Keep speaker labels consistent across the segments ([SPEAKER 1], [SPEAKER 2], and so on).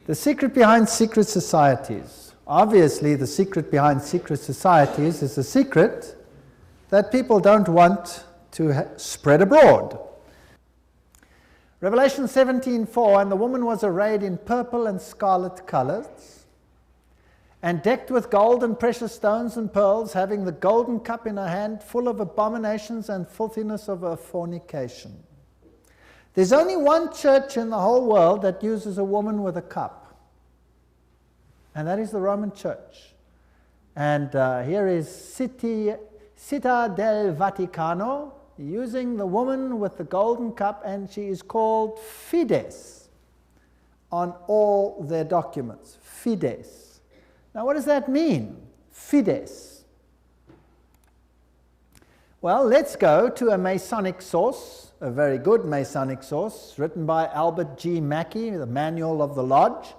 [SPEAKER 1] The secret behind secret societies. Obviously, the secret behind secret societies is a secret that people don't want to spread abroad. Revelation 17:4, and the woman was arrayed in purple and scarlet colors, and decked with gold and precious stones and pearls, having the golden cup in her hand, full of abominations and filthiness of her fornication. There's only one church in the whole world that uses a woman with a cup, and that is the Roman Church. And here is Città del Vaticano, using the woman with the golden cup, and she is called Fides on all their documents. Fides. Now, what does that mean? Fides. Well, let's go to a Masonic source, a very good Masonic source, written by Albert G. Mackey, the Manual of the Lodge.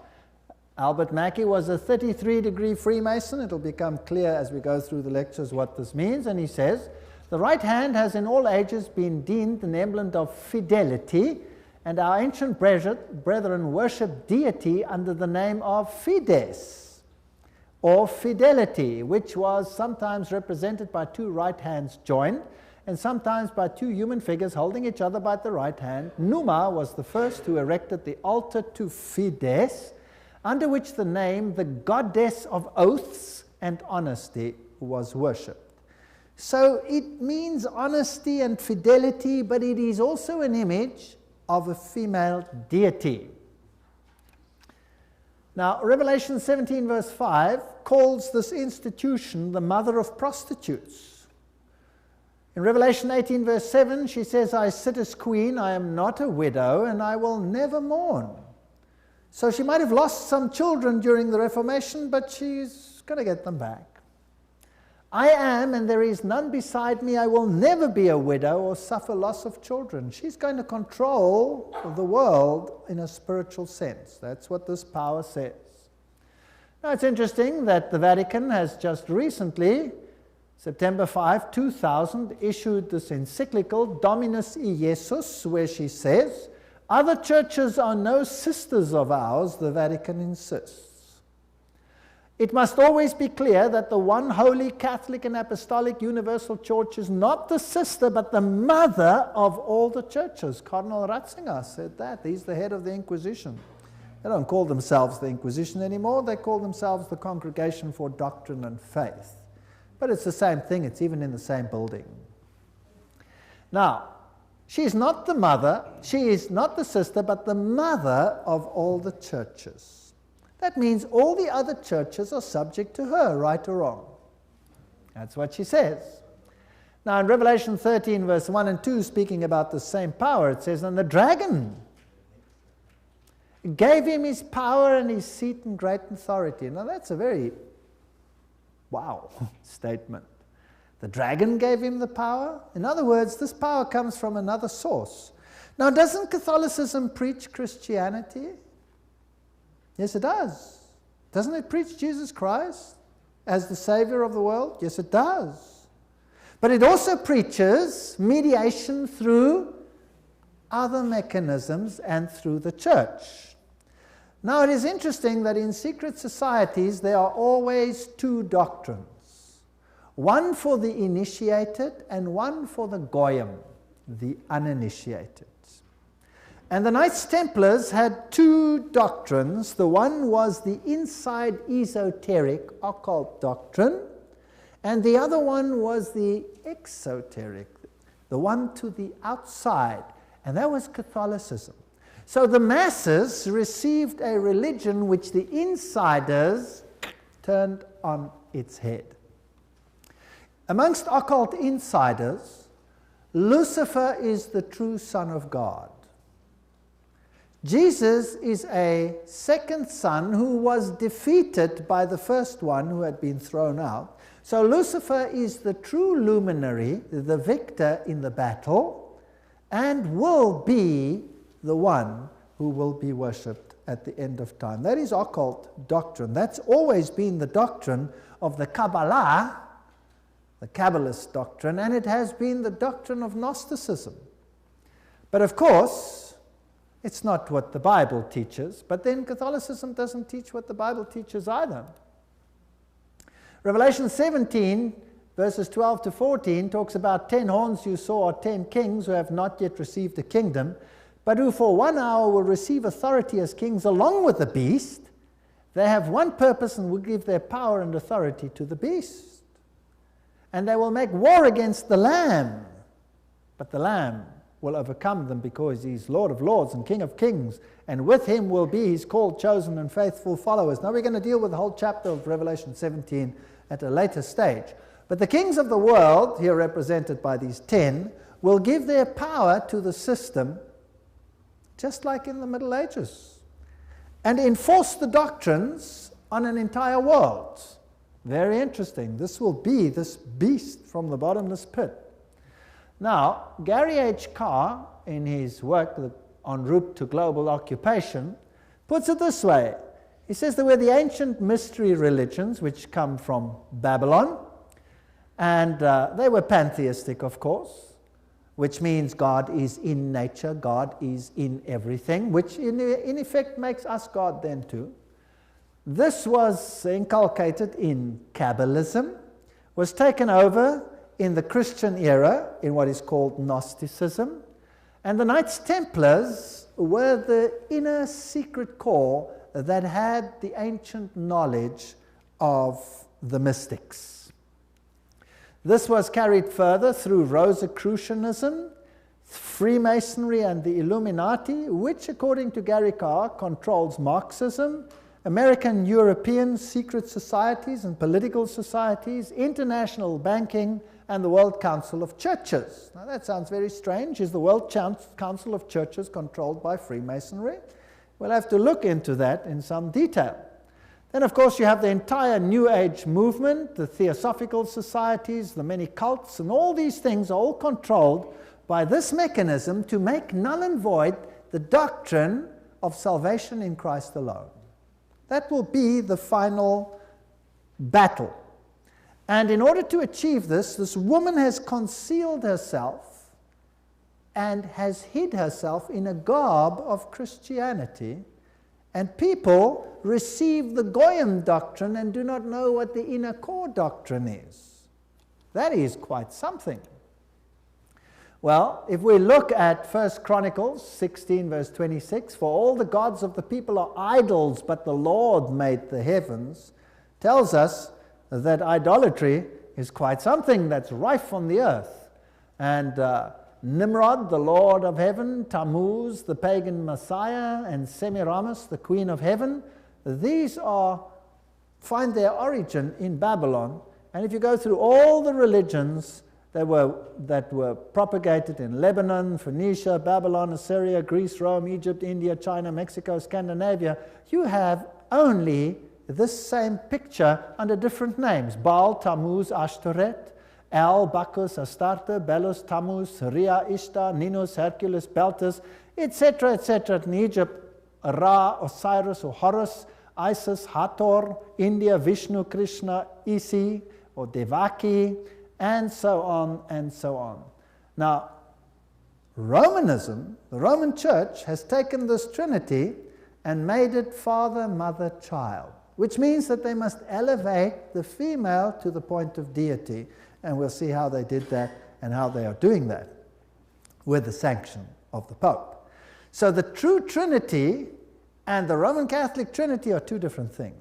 [SPEAKER 1] Albert Mackey was a 33-degree Freemason. It'll become clear as we go through the lectures what this means. And he says, the right hand has in all ages been deemed an emblem of fidelity, and our ancient brethren worship deity under the name of Fides, or fidelity, which was sometimes represented by two right hands joined, and sometimes by two human figures holding each other by the right hand. Numa was the first who erected the altar to Fides, under which the name, the goddess of oaths and honesty, was worshipped. So it means honesty and fidelity, but it is also an image of a female deity. Now, Revelation 17 verse 5 calls this institution the mother of prostitutes. In Revelation 18 verse 7, she says, I sit as queen, I am not a widow, and I will never mourn. So she might have lost some children during the Reformation, but she's going to get them back. I am, and there is none beside me. I will never be a widow or suffer loss of children. She's going to control the world in a spiritual sense. That's what this power says. Now, it's interesting that the Vatican has just recently, September 5, 2000, issued this encyclical, Dominus Iesus, where she says, other churches are no sisters of ours, the Vatican insists. It must always be clear that the one holy Catholic and Apostolic Universal Church is not the sister, but the mother of all the churches. Cardinal Ratzinger said that. He's the head of the Inquisition. They don't call themselves the Inquisition anymore. They call themselves the Congregation for Doctrine and Faith. But it's the same thing. It's even in the same building. Now, she is not the mother, she is not the sister, but the mother of all the churches. That means all the other churches are subject to her, right or wrong. That's what she says. Now in Revelation 13 verse 1 and 2, speaking about the same power, it says, and the dragon gave him his power and his seat and great authority. Now that's a very, wow, statement. The dragon gave him the power. In other words, this power comes from another source. Now, doesn't Catholicism preach Christianity? Yes, it does. Doesn't it preach Jesus Christ as the Savior of the world? Yes, it does. But it also preaches mediation through other mechanisms and through the church. Now, it is interesting that in secret societies there are always two doctrines. One for the initiated and one for the goyim, the uninitiated. And the Knights Templars had two doctrines. The one was the inside esoteric occult doctrine, and the other one was the exoteric, the one to the outside, and that was Catholicism. So the masses received a religion which the insiders turned on its head. Amongst occult insiders, Lucifer is the true Son of God. Jesus is a second son who was defeated by the first one who had been thrown out. So Lucifer is the true luminary, the victor in the battle, and will be the one who will be worshipped at the end of time. That is occult doctrine. That's always been the doctrine of the Kabbalah, the Kabbalist doctrine, and it has been the doctrine of Gnosticism. But of course, It's not what the Bible teaches, but then Catholicism doesn't teach what the Bible teaches either. Revelation 17, verses 12 to 14, talks about 10 horns you saw are 10 kings who have not yet received a kingdom, but who for 1 hour will receive authority as kings along with the beast. They have one purpose and will give their power and authority to the beast. And they will make war against the Lamb, but the Lamb will overcome them because he's Lord of lords and King of kings, and with him will be his called, chosen, and faithful followers. Now we're going to deal with the whole chapter of Revelation 17 at a later stage. But the kings of the world, here represented by these 10, will give their power to the system, just like in the Middle Ages, and enforce the doctrines on an entire world. Very interesting. This will be this beast from the bottomless pit. Now, Gary H. Carr, in his work En route to global occupation, puts it this way. He says there were the ancient mystery religions which come from Babylon, and they were pantheistic, of course, which means God is in nature, God is in everything, which in effect makes us God then too. This was inculcated in Kabbalism, was taken over in the Christian era in what is called Gnosticism, and the Knights Templars were the inner secret core that had the ancient knowledge of the mystics. This was carried further through Rosicrucianism, Freemasonry, and the Illuminati, which, according to Gary Carr, controls Marxism, American European secret societies and political societies, international banking, and the World Council of Churches. Now that sounds very strange. Is the World Council of Churches controlled by Freemasonry? We'll have to look into that in some detail. Then, of course, you have the entire New Age movement, the Theosophical societies, the many cults, and all these things are all controlled by this mechanism to make null and void the doctrine of salvation in Christ alone. That will be the final battle. And in order to achieve this, this woman has concealed herself and has hid herself in a garb of Christianity, and people receive the Goyim doctrine and do not know what the inner core doctrine is. That is quite something. Well, if we look at 1 Chronicles 16, verse 26, for all the gods of the people are idols, but the Lord made the heavens, tells us that idolatry is quite something that's rife on the earth. And Nimrod, the Lord of heaven, Tammuz, the pagan Messiah, and Semiramis, the Queen of heaven, these find their origin in Babylon. And if you go through all the religions that were propagated in Lebanon, Phoenicia, Babylon, Assyria, Greece, Rome, Egypt, India, China, Mexico, Scandinavia, you have only this same picture under different names: Baal, Tammuz, Ashtoreth, El, Bacchus, Astarte, Belus, Tammuz, Rhea, Ishtar, Ninus, Hercules, Beltis, etc., etc. In Egypt, Ra, Osiris or Horus, Isis, Hathor, India, Vishnu, Krishna, Isi or Devaki, and so on and so on. Now, Romanism, the Roman Church, has taken this Trinity and made it Father, Mother, Child, which means that they must elevate the female to the point of deity. And we'll see how they did that and how they are doing that with the sanction of the Pope. So the true Trinity and the Roman Catholic Trinity are two different things.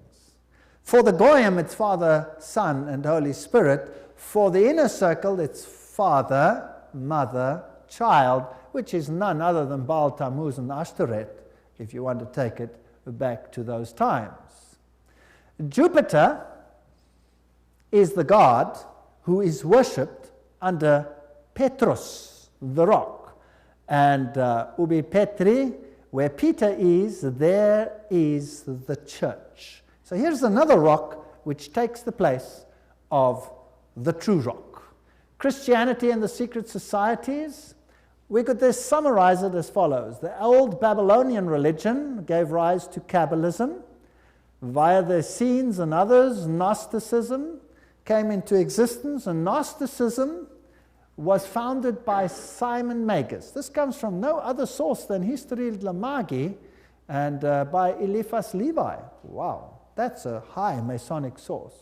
[SPEAKER 1] For the Goyim, it's Father, Son, and Holy Spirit. For the inner circle, it's Father, Mother, Child, which is none other than Baal, Tammuz, and Ashtoreth, if you want to take it back to those times. Jupiter is the god who is worshipped under Petrus, the rock. And Ubi Petri, where Peter is, there is the church. So here's another rock which takes the place of the true rock. Christianity and the secret societies, we could just summarize it as follows. The old Babylonian religion gave rise to Kabbalism. Via the Essenes and others, Gnosticism came into existence, and Gnosticism was founded by Simon Magus. This comes from no other source than History de la Magie and by Eliphas Levi. Wow, that's a high Masonic source.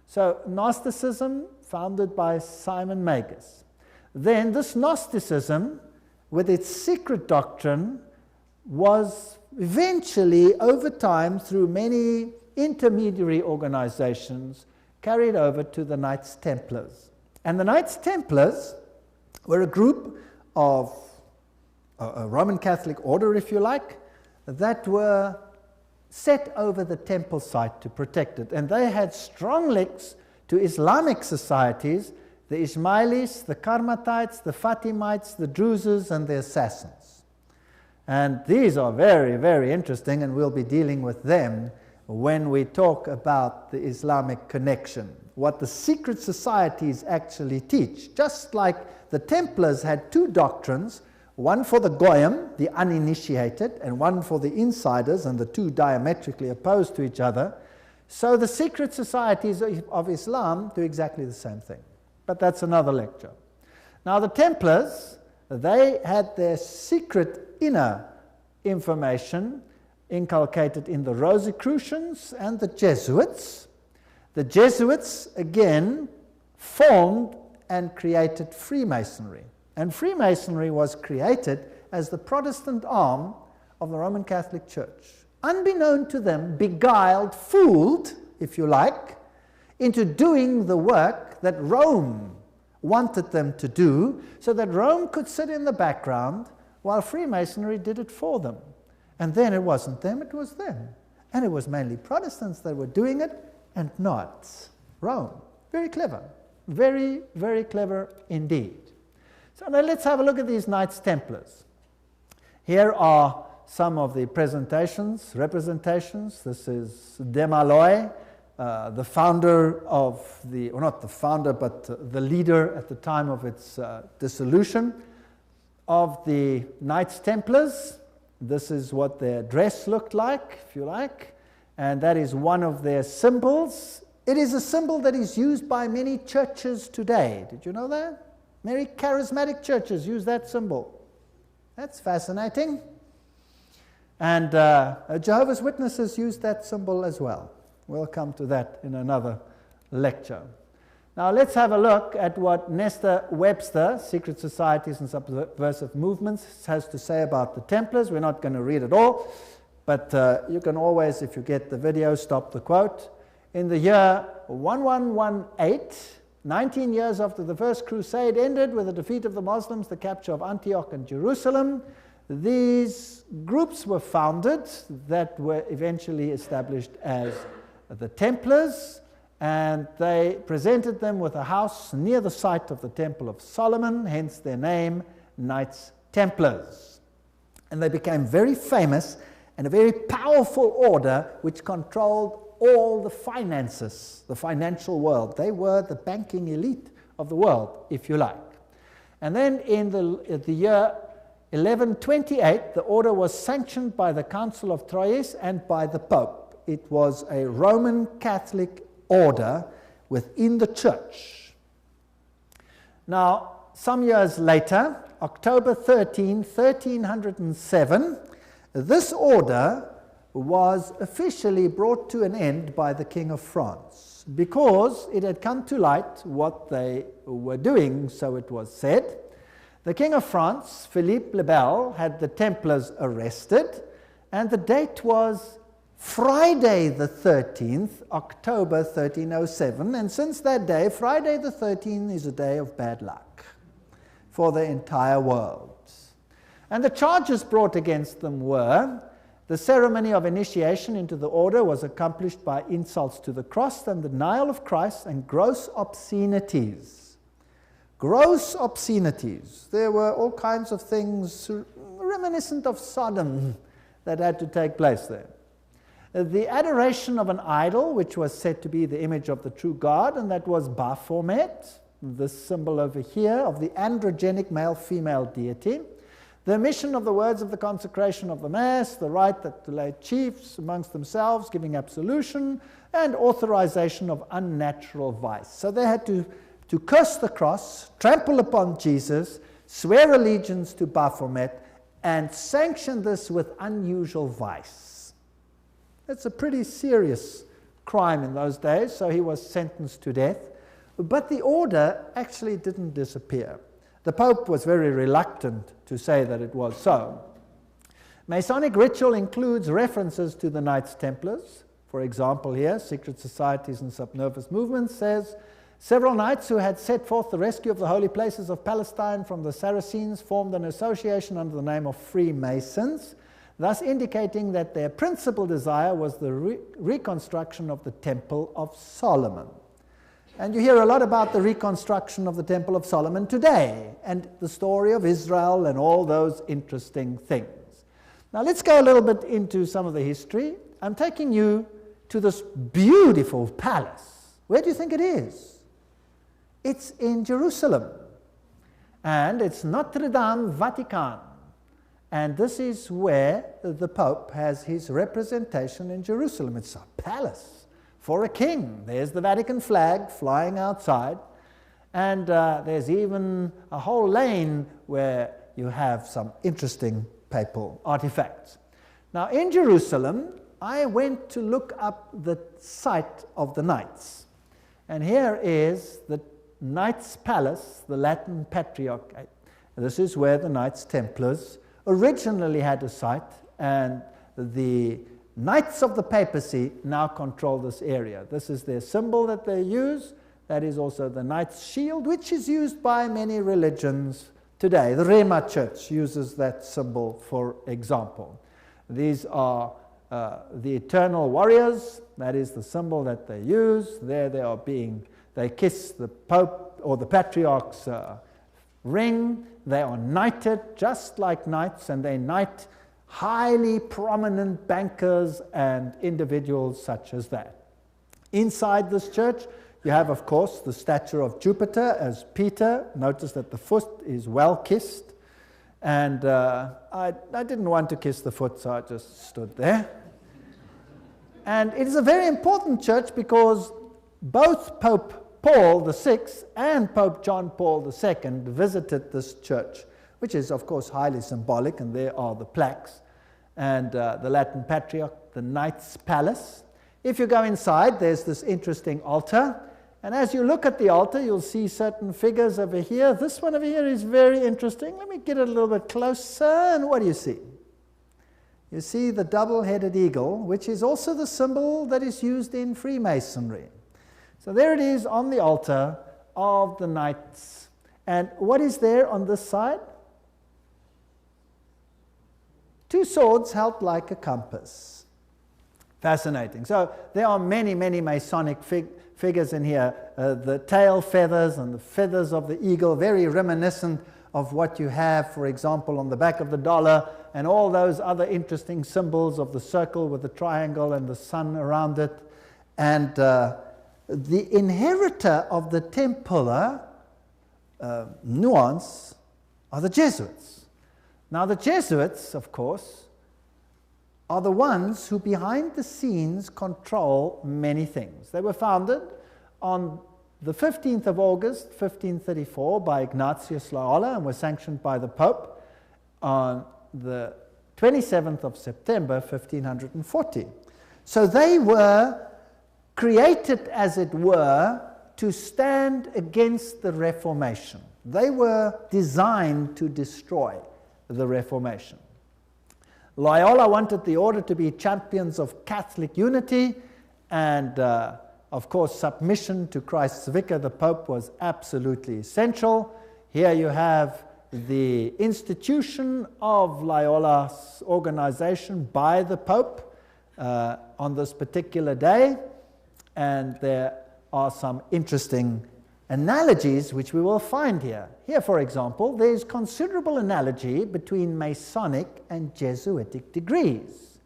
[SPEAKER 1] So Gnosticism, founded by Simon Magus. Then this Gnosticism, with its secret doctrine, was eventually, over time, through many intermediary organizations, carried over to the Knights Templars. And the Knights Templars were a group of a Roman Catholic order, if you like, that were set over the temple site to protect it. And they had strong links to Islamic societies, the Ismailis, the Karmatites, the Fatimites, the Druzes, and the Assassins. And these are very, very interesting, and we'll be dealing with them when we talk about the Islamic connection, what the secret societies actually teach. Just like the Templars had two doctrines, one for the Goyim, the uninitiated, and one for the insiders, and the two diametrically opposed to each other, so the secret societies of Islam do exactly the same thing. But that's another lecture. Now the Templars, they had their secret inner information inculcated in the Rosicrucians and the Jesuits. The Jesuits, again, formed and created Freemasonry. And Freemasonry was created as the Protestant arm of the Roman Catholic Church. Unbeknown to them, beguiled, fooled, if you like, into doing the work that Rome wanted them to do, so that Rome could sit in the background while Freemasonry did it for them. And then it wasn't them, it was them. And it was mainly Protestants that were doing it, and not Rome. Very clever. Very, very clever indeed. So now let's have a look at these Knights Templars. Here are some of the representations. This is Desmaloy, the founder of the, or not the founder, but the leader at the time of its dissolution of the Knights Templars. This is what their dress looked like, if you like, and that is one of their symbols. It is a symbol that is used by many churches today. Did you know that? Many charismatic churches use that symbol. That's fascinating. And Jehovah's Witnesses use that symbol as well. We'll come to that in another lecture. Now let's have a look at what Nestor Webster, Secret Societies and Subversive Movements, has to say about the Templars. We're not going to read it all, but you can always, if you get the video, stop the quote. In the year 1118, 19 years after the First Crusade ended with the defeat of the Muslims, the capture of Antioch and Jerusalem, these groups were founded that were eventually established as the Templars, and they presented them with a house near the site of the Temple of Solomon, hence their name, Knights Templars. And they became very famous and a very powerful order which controlled all the finances, the financial world. They were the banking elite of the world, if you like. And then in the year 1128, the order was sanctioned by the Council of Troyes and by the Pope. It was a Roman Catholic order within the church. Now, some years later, October 13, 1307, this order was officially brought to an end by the King of France because it had come to light what they were doing, so it was said. The King of France, Philippe le Bel, had the Templars arrested, and the date was Friday the 13th, October 1307, and since that day, Friday the 13th is a day of bad luck for the entire world. And the charges brought against them were: the ceremony of initiation into the order was accomplished by insults to the cross and the denial of Christ and gross obscenities. Gross obscenities. There were all kinds of things reminiscent of Sodom that had to take place there. The adoration of an idol, which was said to be the image of the true God, and that was Baphomet, this symbol over here of the androgenic male-female deity. The omission of the words of the consecration of the Mass, the right that to lay chiefs amongst themselves, giving absolution, and authorization of unnatural vice. So they had to to curse the cross, trample upon Jesus, swear allegiance to Baphomet, and sanction this with unusual vice. That's a pretty serious crime in those days, so he was sentenced to death. But the order actually didn't disappear. The Pope was very reluctant to say that it was so. Masonic ritual includes references to the Knights Templars. For example, here, Secret Societies and Subnervous Movements says, several knights who had set forth the rescue of the holy places of Palestine from the Saracens formed an association under the name of Freemasons, thus indicating that their principal desire was the reconstruction of the Temple of Solomon. And you hear a lot about the reconstruction of the Temple of Solomon today, and the story of Israel and all those interesting things. Now let's go a little bit into some of the history. I'm taking you to this beautiful palace. Where do you think it is? It's in Jerusalem, and it's Notre Dame Vatican. And this is where the Pope has his representation in Jerusalem. It's a palace for a king. There's the Vatican flag flying outside, and there's even a whole lane where you have some interesting papal artifacts. Now in Jerusalem, I went to look up the site of the Knights, and here is the Knights Palace, the Latin Patriarchate. This is where the Knights Templars originally had a site, and the Knights of the Papacy now control this area. This is their symbol that they use. That is also the Knight's shield, which is used by many religions today. The Rema Church uses that symbol, for example. These are the eternal warriors. That is the symbol that they use. There they are they kiss the Pope or the Patriarch's ring. They are knighted just like knights, and they knight highly prominent bankers and individuals such as that. Inside this church, you have, of course, the statue of Jupiter as Peter. Notice that the foot is well kissed. And I didn't want to kiss the foot, so I just stood there. And it is a very important church because both Pope Paul VI and Pope John Paul II visited this church, which is, of course, highly symbolic, and there are the plaques. And the Latin Patriarch, the Knights Palace. If you go inside, there's this interesting altar. And as you look at the altar, you'll see certain figures over here. This one over here is very interesting. Let me get it a little bit closer. And what do you see? You see the double-headed eagle, which is also the symbol that is used in Freemasonry. So there it is on the altar of the Knights. And what is there on this side? Two swords held like a compass. Fascinating. So there are many, many Masonic figures in here. The tail feathers and the feathers of the eagle, very reminiscent of what you have, for example, on the back of the dollar, and all those other interesting symbols of the circle with the triangle and the sun around it. And the inheritor of the Templar nuance are the Jesuits. Now the Jesuits, of course, are the ones who behind the scenes control many things. They were founded on the 15th of August, 1534 by Ignatius Loyola and were sanctioned by the Pope on the 27th of September, 1540. So they were created, as it were, to stand against the Reformation. They were designed to destroy the Reformation. Loyola wanted the order to be champions of Catholic unity, and of course submission to Christ's vicar, the Pope, was absolutely essential. Here you have the institution of Loyola's organization by the Pope on this particular day, and there are some interesting analogies which we will find here. Here, for example, there is considerable analogy between Masonic and Jesuitic degrees.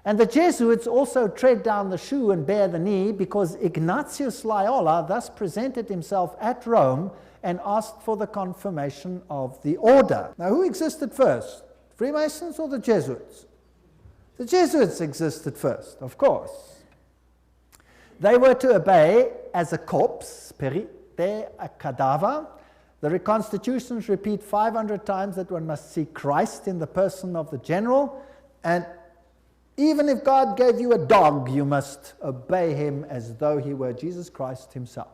[SPEAKER 1] And the Jesuits also tread down the shoe and bear the knee because Ignatius Loyola thus presented himself at Rome and asked for the confirmation of the order. Now, who existed first? Freemasons or the Jesuits? The Jesuits existed first, of course. They were to obey as a corps, there a cadaver. The reconstitutions repeat 500 times that one must see Christ in the person of the general, and even if God gave you a dog, you must obey him as though he were Jesus Christ himself.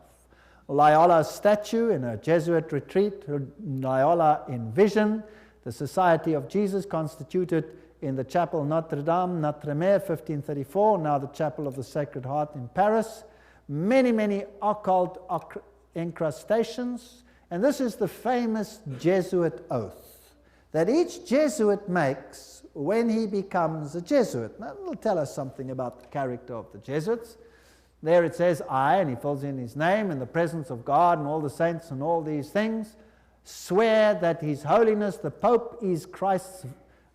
[SPEAKER 1] Loyola's statue in a Jesuit retreat, Loyola in vision, the Society of Jesus constituted in the Chapel Notre Dame, Notre-Dame, 1534, now the Chapel of the Sacred Heart in Paris. Many, many occult incrustations, and this is the famous Jesuit oath that each Jesuit makes when he becomes a Jesuit. Now, it'll tell us something about the character of the Jesuits. There it says, I, and he fills in his name, in the presence of God and all the saints and all these things, swear that His Holiness the Pope is Christ's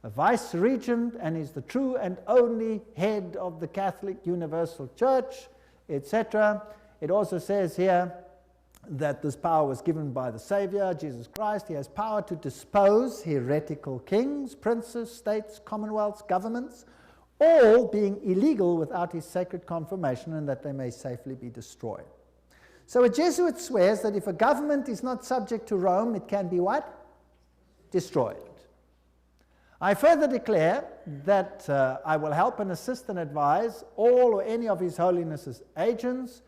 [SPEAKER 1] vice-regent and is the true and only head of the Catholic Universal Church, etc. It also says here that this power was given by the Savior, Jesus Christ. He has power to dispose heretical kings, princes, states, commonwealths, governments, all being illegal without his sacred confirmation, and that they may safely be destroyed. So a Jesuit swears that if a government is not subject to Rome, it can be what? Destroyed. I further declare that I will help and assist and advise all or any of His Holiness's agents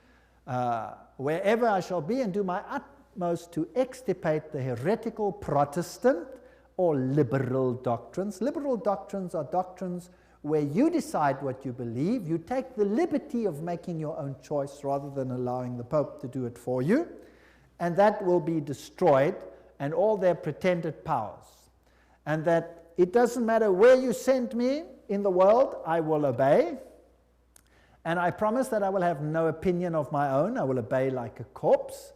[SPEAKER 1] wherever I shall be, and do my utmost to extirpate the heretical Protestant or liberal doctrines. Liberal doctrines are doctrines where you decide what you believe. You take the liberty of making your own choice rather than allowing the Pope to do it for you. And that will be destroyed, and all their pretended powers. And that it doesn't matter where you send me in the world, I will obey. And I promise that I will have no opinion of my own. I will obey like a corpse.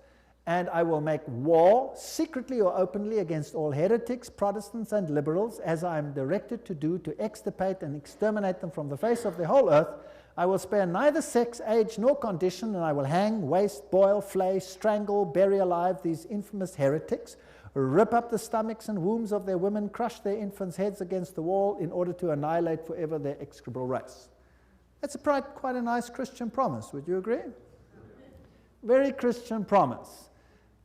[SPEAKER 1] And I will make war, secretly or openly, against all heretics, Protestants, and liberals, as I am directed to do, to extirpate and exterminate them from the face of the whole earth. I will spare neither sex, age, nor condition, and I will hang, waste, boil, flay, strangle, bury alive these infamous heretics, rip up the stomachs and wombs of their women, crush their infants' heads against the wall in order to annihilate forever their execrable race. That's quite a nice Christian promise, would you agree? Very Christian promise.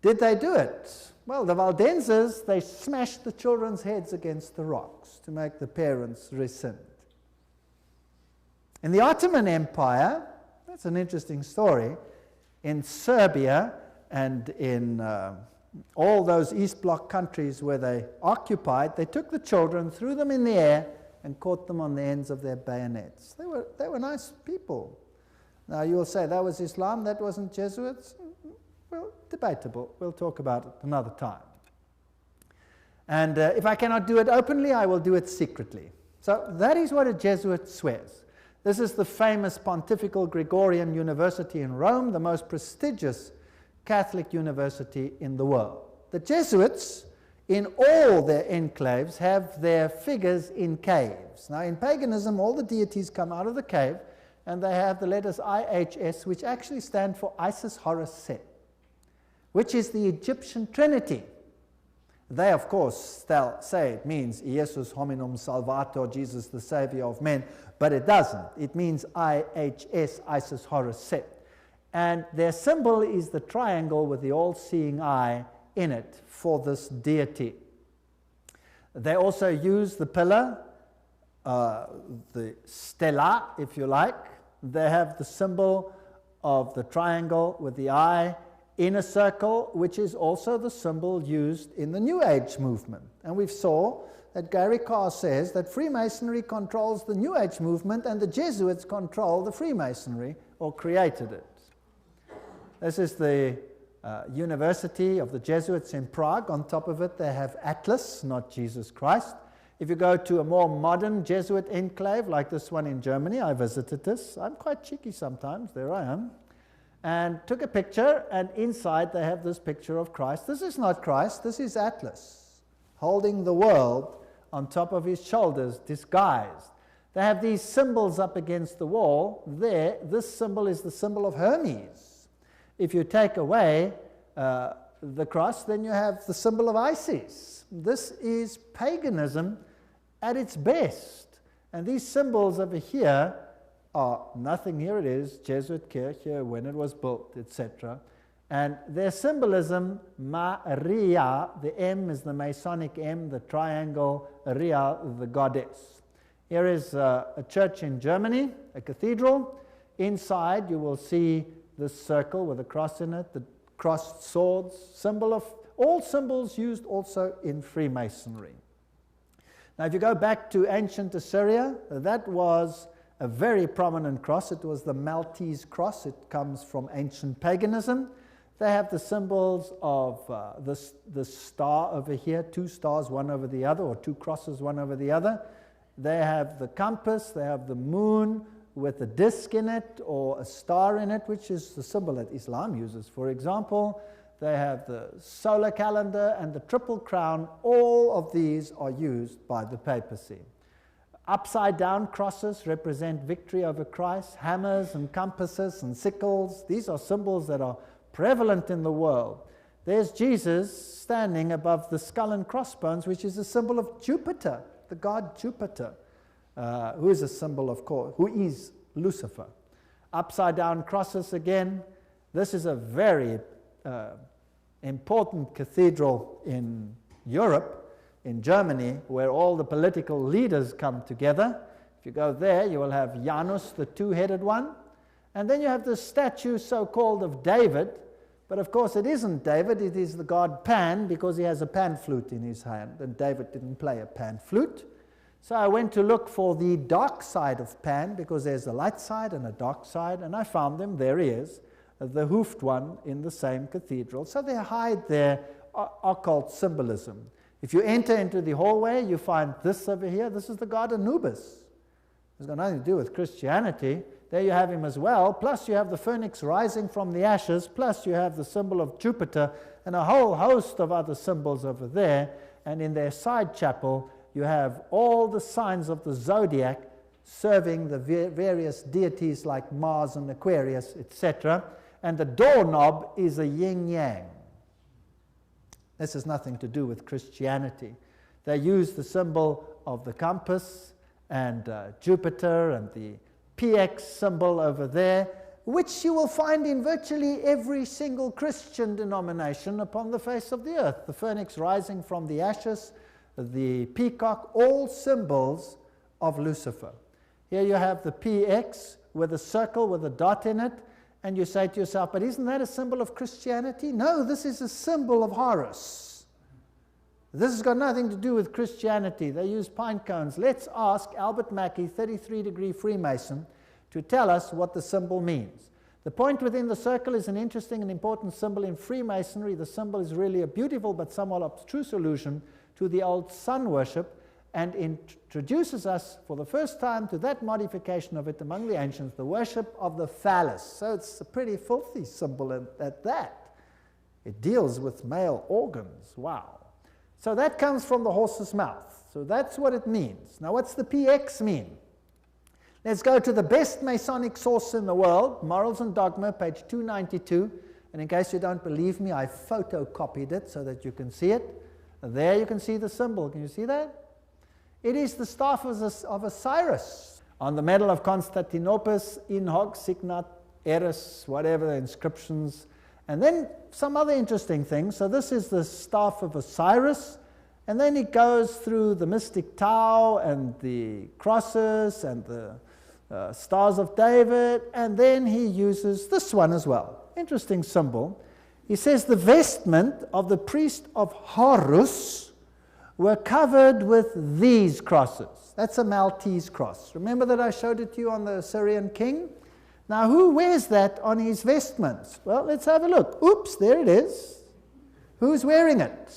[SPEAKER 1] Did they do it? Well, the Waldenses, they smashed the children's heads against the rocks to make the parents rescind. In the Ottoman Empire, that's an interesting story, in Serbia and in all those East Bloc countries where they occupied, they took the children, threw them in the air, and caught them on the ends of their bayonets. They were nice people. Now you'll say, that was Islam, that wasn't Jesuits? Well, debatable. We'll talk about it another time. And if I cannot do it openly, I will do it secretly. So that is what a Jesuit swears. This is the famous Pontifical Gregorian University in Rome, the most prestigious Catholic university in the world. The Jesuits, in all their enclaves, have their figures in caves. Now, in paganism, all the deities come out of the cave, and they have the letters IHS, which actually stand for Isis, Horus, Set, which is the Egyptian Trinity. They, of course, say it means Iesus hominum salvator, Jesus the Savior of men, but it doesn't. It means IHS, Isis, Horus, Set. And their symbol is the triangle with the all-seeing eye in it for this deity. They also use the pillar, the stela, if you like. They have the symbol of the triangle with the eye in a circle, which is also the symbol used in the New Age movement. And we saw that Gary Carr says that Freemasonry controls the New Age movement and the Jesuits control the Freemasonry, or created it. This is the University of the Jesuits in Prague. On top of it, they have Atlas, not Jesus Christ. If you go to a more modern Jesuit enclave, like this one in Germany, I visited this. I'm quite cheeky sometimes. There I am. And took a picture, and inside they have this picture of Christ. This is not Christ. This is Atlas, holding the world on top of his shoulders, disguised. They have these symbols up against the wall. There, this symbol is the symbol of Hermes. If you take away the cross, then you have the symbol of Isis. This is paganism at its best. And these symbols over here are nothing. Here it is, Jesuit Kirche, when it was built, etc. And their symbolism, Maria, the M is the Masonic M, the triangle, Ria, the goddess. Here is a church in Germany, a cathedral. Inside you will see this circle with a cross in it, the crossed swords, symbol of all symbols used also in Freemasonry. Now if you go back to ancient Assyria, that was a very prominent cross. It was the Maltese cross. It comes from ancient paganism. They have the symbols of the star over here, two stars one over the other, or two crosses one over the other. They have the compass, they have the moon with a disc in it or a star in it, which is the symbol that Islam uses, for example. They have the solar calendar and the triple crown. All of these are used by the papacy. Upside down crosses represent victory over Christ. Hammers and compasses and sickles, these are symbols that are prevalent in the world. There's Jesus standing above the skull and crossbones, which is a symbol of Jupiter, the god Jupiter, who is a symbol, of course, who is Lucifer. Upside down crosses again. This is a very important cathedral in Europe, in Germany, where all the political leaders come together. If you go there, you will have Janus, the two-headed one. And then you have the statue so-called of David. But of course it isn't David, it is the god Pan, because he has a pan flute in his hand, and David didn't play a pan flute. So I went to look for the dark side of Pan, because there's a light side and a dark side, and I found him. There he is, the hoofed one in the same cathedral. So they hide their occult symbolism. If you enter into the hallway, you find this over here. This is the god Anubis. It's got nothing to do with Christianity. There you have him as well, plus you have the phoenix rising from the ashes, plus you have the symbol of Jupiter, and a whole host of other symbols over there. And in their side chapel, you have all the signs of the zodiac serving the various deities like Mars and Aquarius, etc. And the doorknob is a yin-yang. This has nothing to do with Christianity. They use the symbol of the compass and Jupiter and the PX symbol over there, which you will find in virtually every single Christian denomination upon the face of the earth. The phoenix rising from the ashes, the peacock, all symbols of Lucifer. Here you have the PX with a circle with a dot in it, and you say to yourself, but isn't that a symbol of Christianity? No, this is a symbol of Horus. This has got nothing to do with Christianity. They use pine cones. Let's ask Albert Mackey, 33-degree Freemason, to tell us what the symbol means. The point within the circle is an interesting and important symbol in Freemasonry. The symbol is really a beautiful but somewhat abstruse allusion to the old sun worship, and introduces us for the first time to that modification of it among the ancients, the worship of the phallus. So it's a pretty filthy symbol at that. It deals with male organs. Wow. So that comes from the horse's mouth. So that's what it means. Now what's the PX mean? Let's go to the best Masonic source in the world, Morals and Dogma, page 292. And in case you don't believe me, I photocopied it so that you can see it. There you can see the symbol. Can you see that? It is the staff of Osiris. On the medal of Constantinople, in hoc signat eris, whatever the inscriptions. And then some other interesting things. So this is the staff of Osiris. And then it goes through the mystic Tau and the crosses and the stars of David. And then he uses this one as well. Interesting symbol. He says the vestment of the priest of Horus were covered with these crosses. That's a Maltese cross. Remember that I showed it to you on the Assyrian king? Now, who wears that on his vestments? Well, let's have a look. Oops, there it is. Who's wearing it?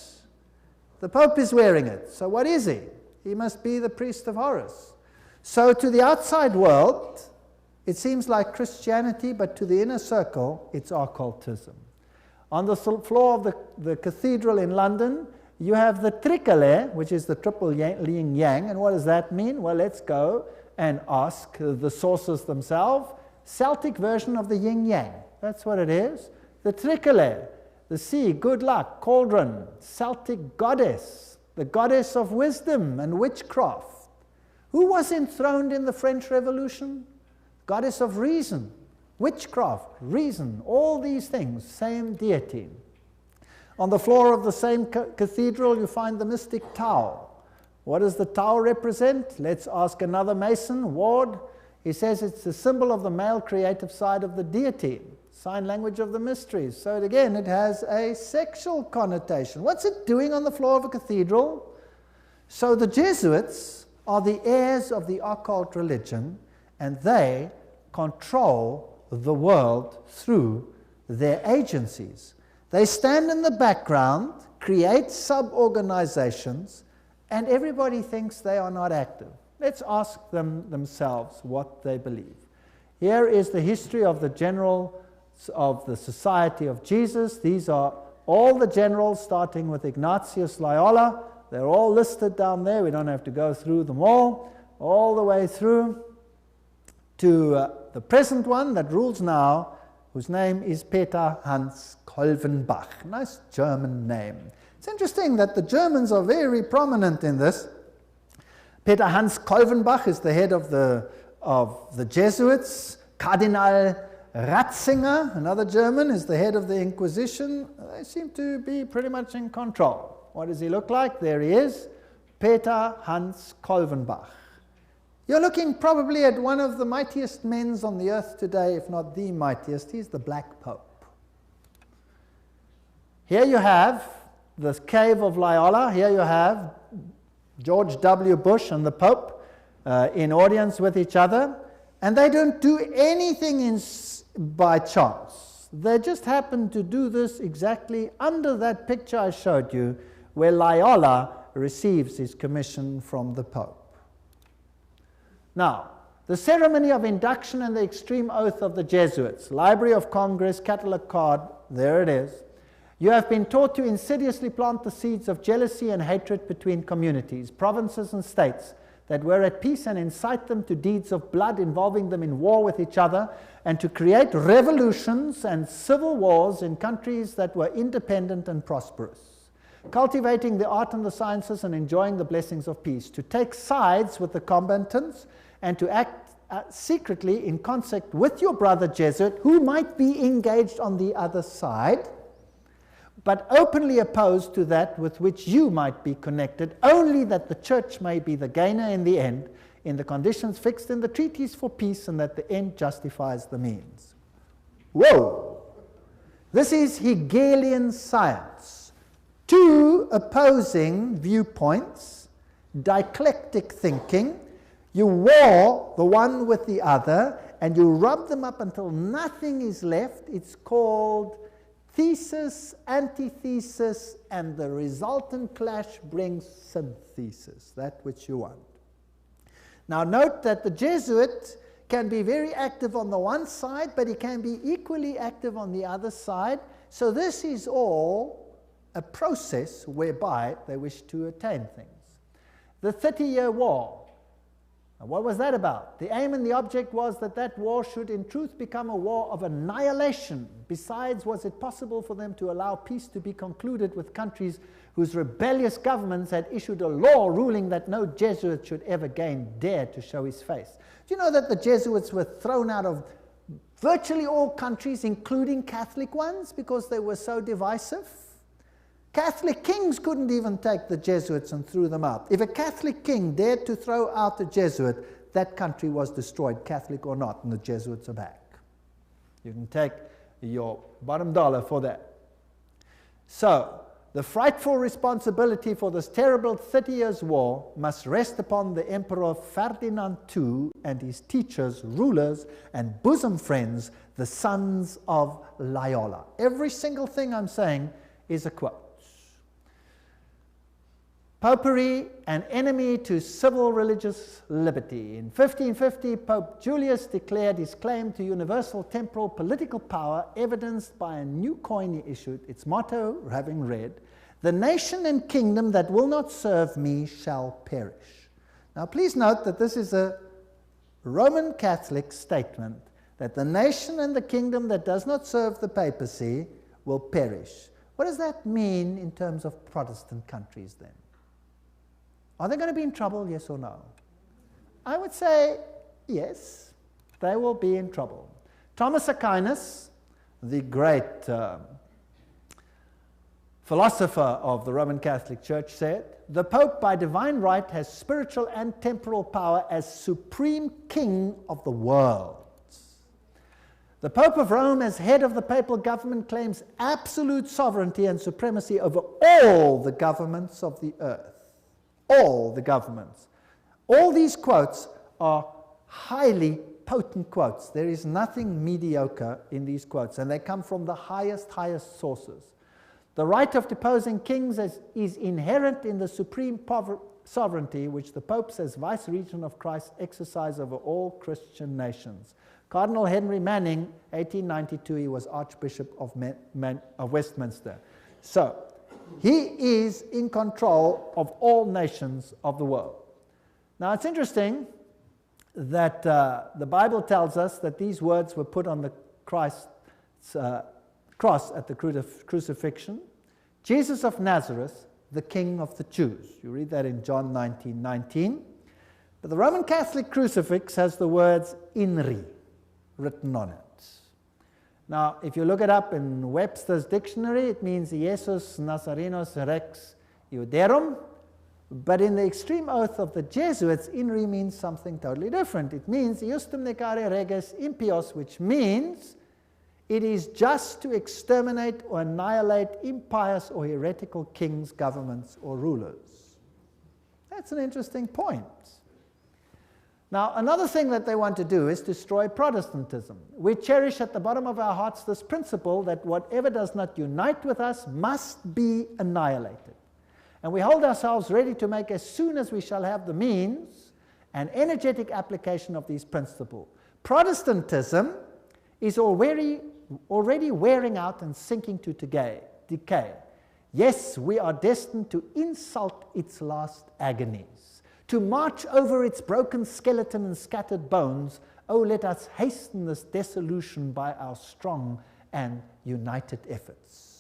[SPEAKER 1] The Pope is wearing it. So what is he? He must be the priest of Horus. So to the outside world, it seems like Christianity, but to the inner circle, it's occultism. On the floor of the cathedral in London, you have the tricolour, which is the triple yin-yang. And what does that mean? Well, let's go and ask the sources themselves. Celtic version of the yin-yang. That's what it is. The tricolour, the sea, good luck, cauldron, Celtic goddess, the goddess of wisdom and witchcraft. Who was enthroned in the French Revolution? Goddess of reason. witchcraft, reason, all these things, same deity. On the floor of the same cathedral, you find the mystic Tau. What does the Tau represent? Let's ask another Mason, Ward. He says it's the symbol of the male creative side of the deity, sign language of the mysteries. So again, it has a sexual connotation. What's it doing on the floor of a cathedral? So the Jesuits are the heirs of the occult religion, and they control the world through their agencies. They stand in the background, create sub-organizations, and everybody thinks they are not active. Let's ask them themselves what they believe. Here is the history of the generals of the Society of Jesus. These are all the generals, starting with Ignatius Loyola. They're all listed down there. We don't have to go through them all the way through to the present one that rules now, whose name is Peter Hans Kolvenbach. Nice German name. It's interesting that the Germans are very prominent in this. Peter Hans Kolvenbach is the head of the Jesuits. Cardinal Ratzinger, another German, is the head of the Inquisition. They seem to be pretty much in control. What does he look like? There he is, Peter Hans Kolvenbach. You're looking probably at one of the mightiest men on the earth today, if not the mightiest. He's the Black Pope. Here you have the cave of Loyola. Here you have George W. Bush and the Pope in audience with each other. And they don't do anything by chance. They just happen to do this exactly under that picture I showed you, where Loyola receives his commission from the Pope. Now, the ceremony of induction and the extreme oath of the Jesuits, Library of Congress, catalog card, there it is. You have been taught to insidiously plant the seeds of jealousy and hatred between communities, provinces and states that were at peace, and incite them to deeds of blood involving them in war with each other, and to create revolutions and civil wars in countries that were independent and prosperous, cultivating the art and the sciences and enjoying the blessings of peace, to take sides with the combatants and to act secretly in concert with your brother Jesuit, who might be engaged on the other side, but openly opposed to that with which you might be connected, only that the church may be the gainer in the end, in the conditions fixed in the treaties for peace, and that the end justifies the means. Whoa! This is Hegelian science. Two opposing viewpoints, dialectic thinking. You war the one with the other, and you rub them up until nothing is left. It's called thesis, antithesis, and the resultant clash brings synthesis, that which you want. Now note that the Jesuit can be very active on the one side, but he can be equally active on the other side. So this is all a process whereby they wish to attain things. The 30-Year War. Now, what was that about? The aim and the object was that that war should in truth become a war of annihilation. Besides, was it possible for them to allow peace to be concluded with countries whose rebellious governments had issued a law ruling that no Jesuit should ever again dare to show his face? Do you know that the Jesuits were thrown out of virtually all countries, including Catholic ones, because they were so divisive? Catholic kings couldn't even take the Jesuits and threw them out. If a Catholic king dared to throw out a Jesuit, that country was destroyed, Catholic or not, and the Jesuits are back. You can take your bottom dollar for that. So, the frightful responsibility for this terrible 30 Years' War must rest upon the Emperor Ferdinand II and his teachers, rulers, and bosom friends, the sons of Loyola. Every single thing I'm saying is a quote. Popery, an enemy to civil religious liberty. In 1550, Pope Julius declared his claim to universal temporal political power, evidenced by a new coin he issued, its motto having read, "The nation and kingdom that will not serve me shall perish." Now please note that this is a Roman Catholic statement, that the nation and the kingdom that does not serve the papacy will perish. What does that mean in terms of Protestant countries then? Are they going to be in trouble, yes or no? I would say yes, they will be in trouble. Thomas Aquinas, the great philosopher of the Roman Catholic Church, said, "The Pope by divine right has spiritual and temporal power as supreme king of the world. The Pope of Rome, as head of the papal government, claims absolute sovereignty and supremacy over all the governments of the earth." All the governments. All these quotes are highly potent quotes. There is nothing mediocre in these quotes, and they come from the highest sources. The right of deposing kings is inherent in the supreme sovereignty which the popes, as vice-regent of Christ, exercise over all Christian nations. Cardinal Henry Manning, 1892, he was Archbishop of Westminster. So, he is in control of all nations of the world. Now, it's interesting that the Bible tells us that these words were put on the Christ's cross at the crucifixion. Jesus of Nazareth, the King of the Jews. You read that in John 19:19. But the Roman Catholic crucifix has the words "INRI" written on it. Now, if you look it up in Webster's dictionary, it means Jesus Nazarenos Rex Iuderum. But in the extreme oath of the Jesuits, "INRI" means something totally different. It means "Iustum necare reges impios," which means it is just to exterminate or annihilate impious or heretical kings, governments, or rulers. That's an interesting point. Now, another thing that they want to do is destroy Protestantism. We cherish at the bottom of our hearts this principle that whatever does not unite with us must be annihilated. And we hold ourselves ready to make, as soon as we shall have the means, an energetic application of these principles. Protestantism is already wearing out and sinking to decay. Yes, we are destined to insult its last agonies, to march over its broken skeleton and scattered bones. Oh, let us hasten this dissolution by our strong and united efforts.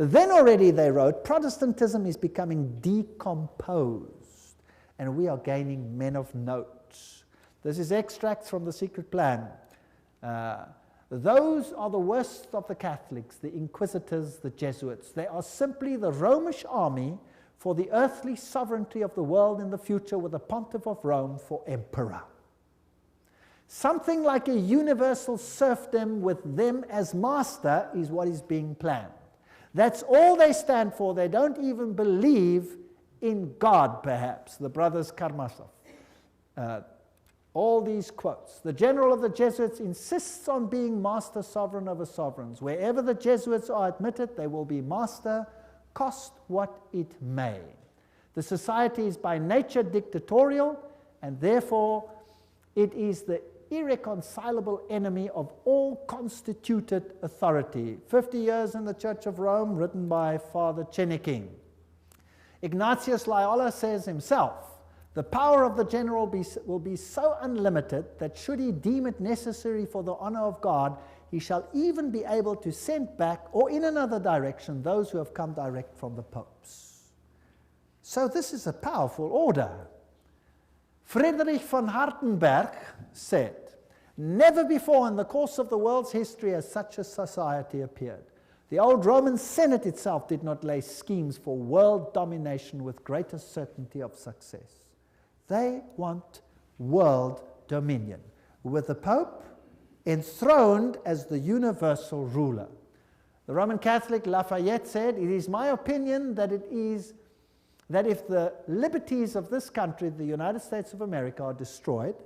[SPEAKER 1] Then already, they wrote, Protestantism is becoming decomposed, and we are gaining men of note. This is extracts from The Secret Plan. Those are the worst of the Catholics, the Inquisitors, the Jesuits. They are simply the Romish army for the earthly sovereignty of the world in the future, with the Pontiff of Rome for emperor. Something like a universal serfdom with them as master is what is being planned. That's all they stand for. They don't even believe in God, perhaps, the brothers Karamazov. All these quotes. The general of the Jesuits insists on being master sovereign over sovereigns. Wherever the Jesuits are admitted, they will be master, cost what it may. The society is by nature dictatorial, and therefore it is the irreconcilable enemy of all constituted authority. 50 Years in the Church of Rome, written by Father Cheniking. Ignatius Loyola says himself, the power of the general will be so unlimited that should he deem it necessary for the honor of God, he shall even be able to send back, or in another direction, those who have come direct from the popes. So this is a powerful order. Friedrich von Hartenberg said, never before in the course of the world's history has such a society appeared. The old Roman Senate itself did not lay schemes for world domination with greater certainty of success. They want world dominion, with the Pope enthroned as the universal ruler. The Roman Catholic Lafayette said, it is my opinion that if the liberties of this country, the United States of America, are destroyed,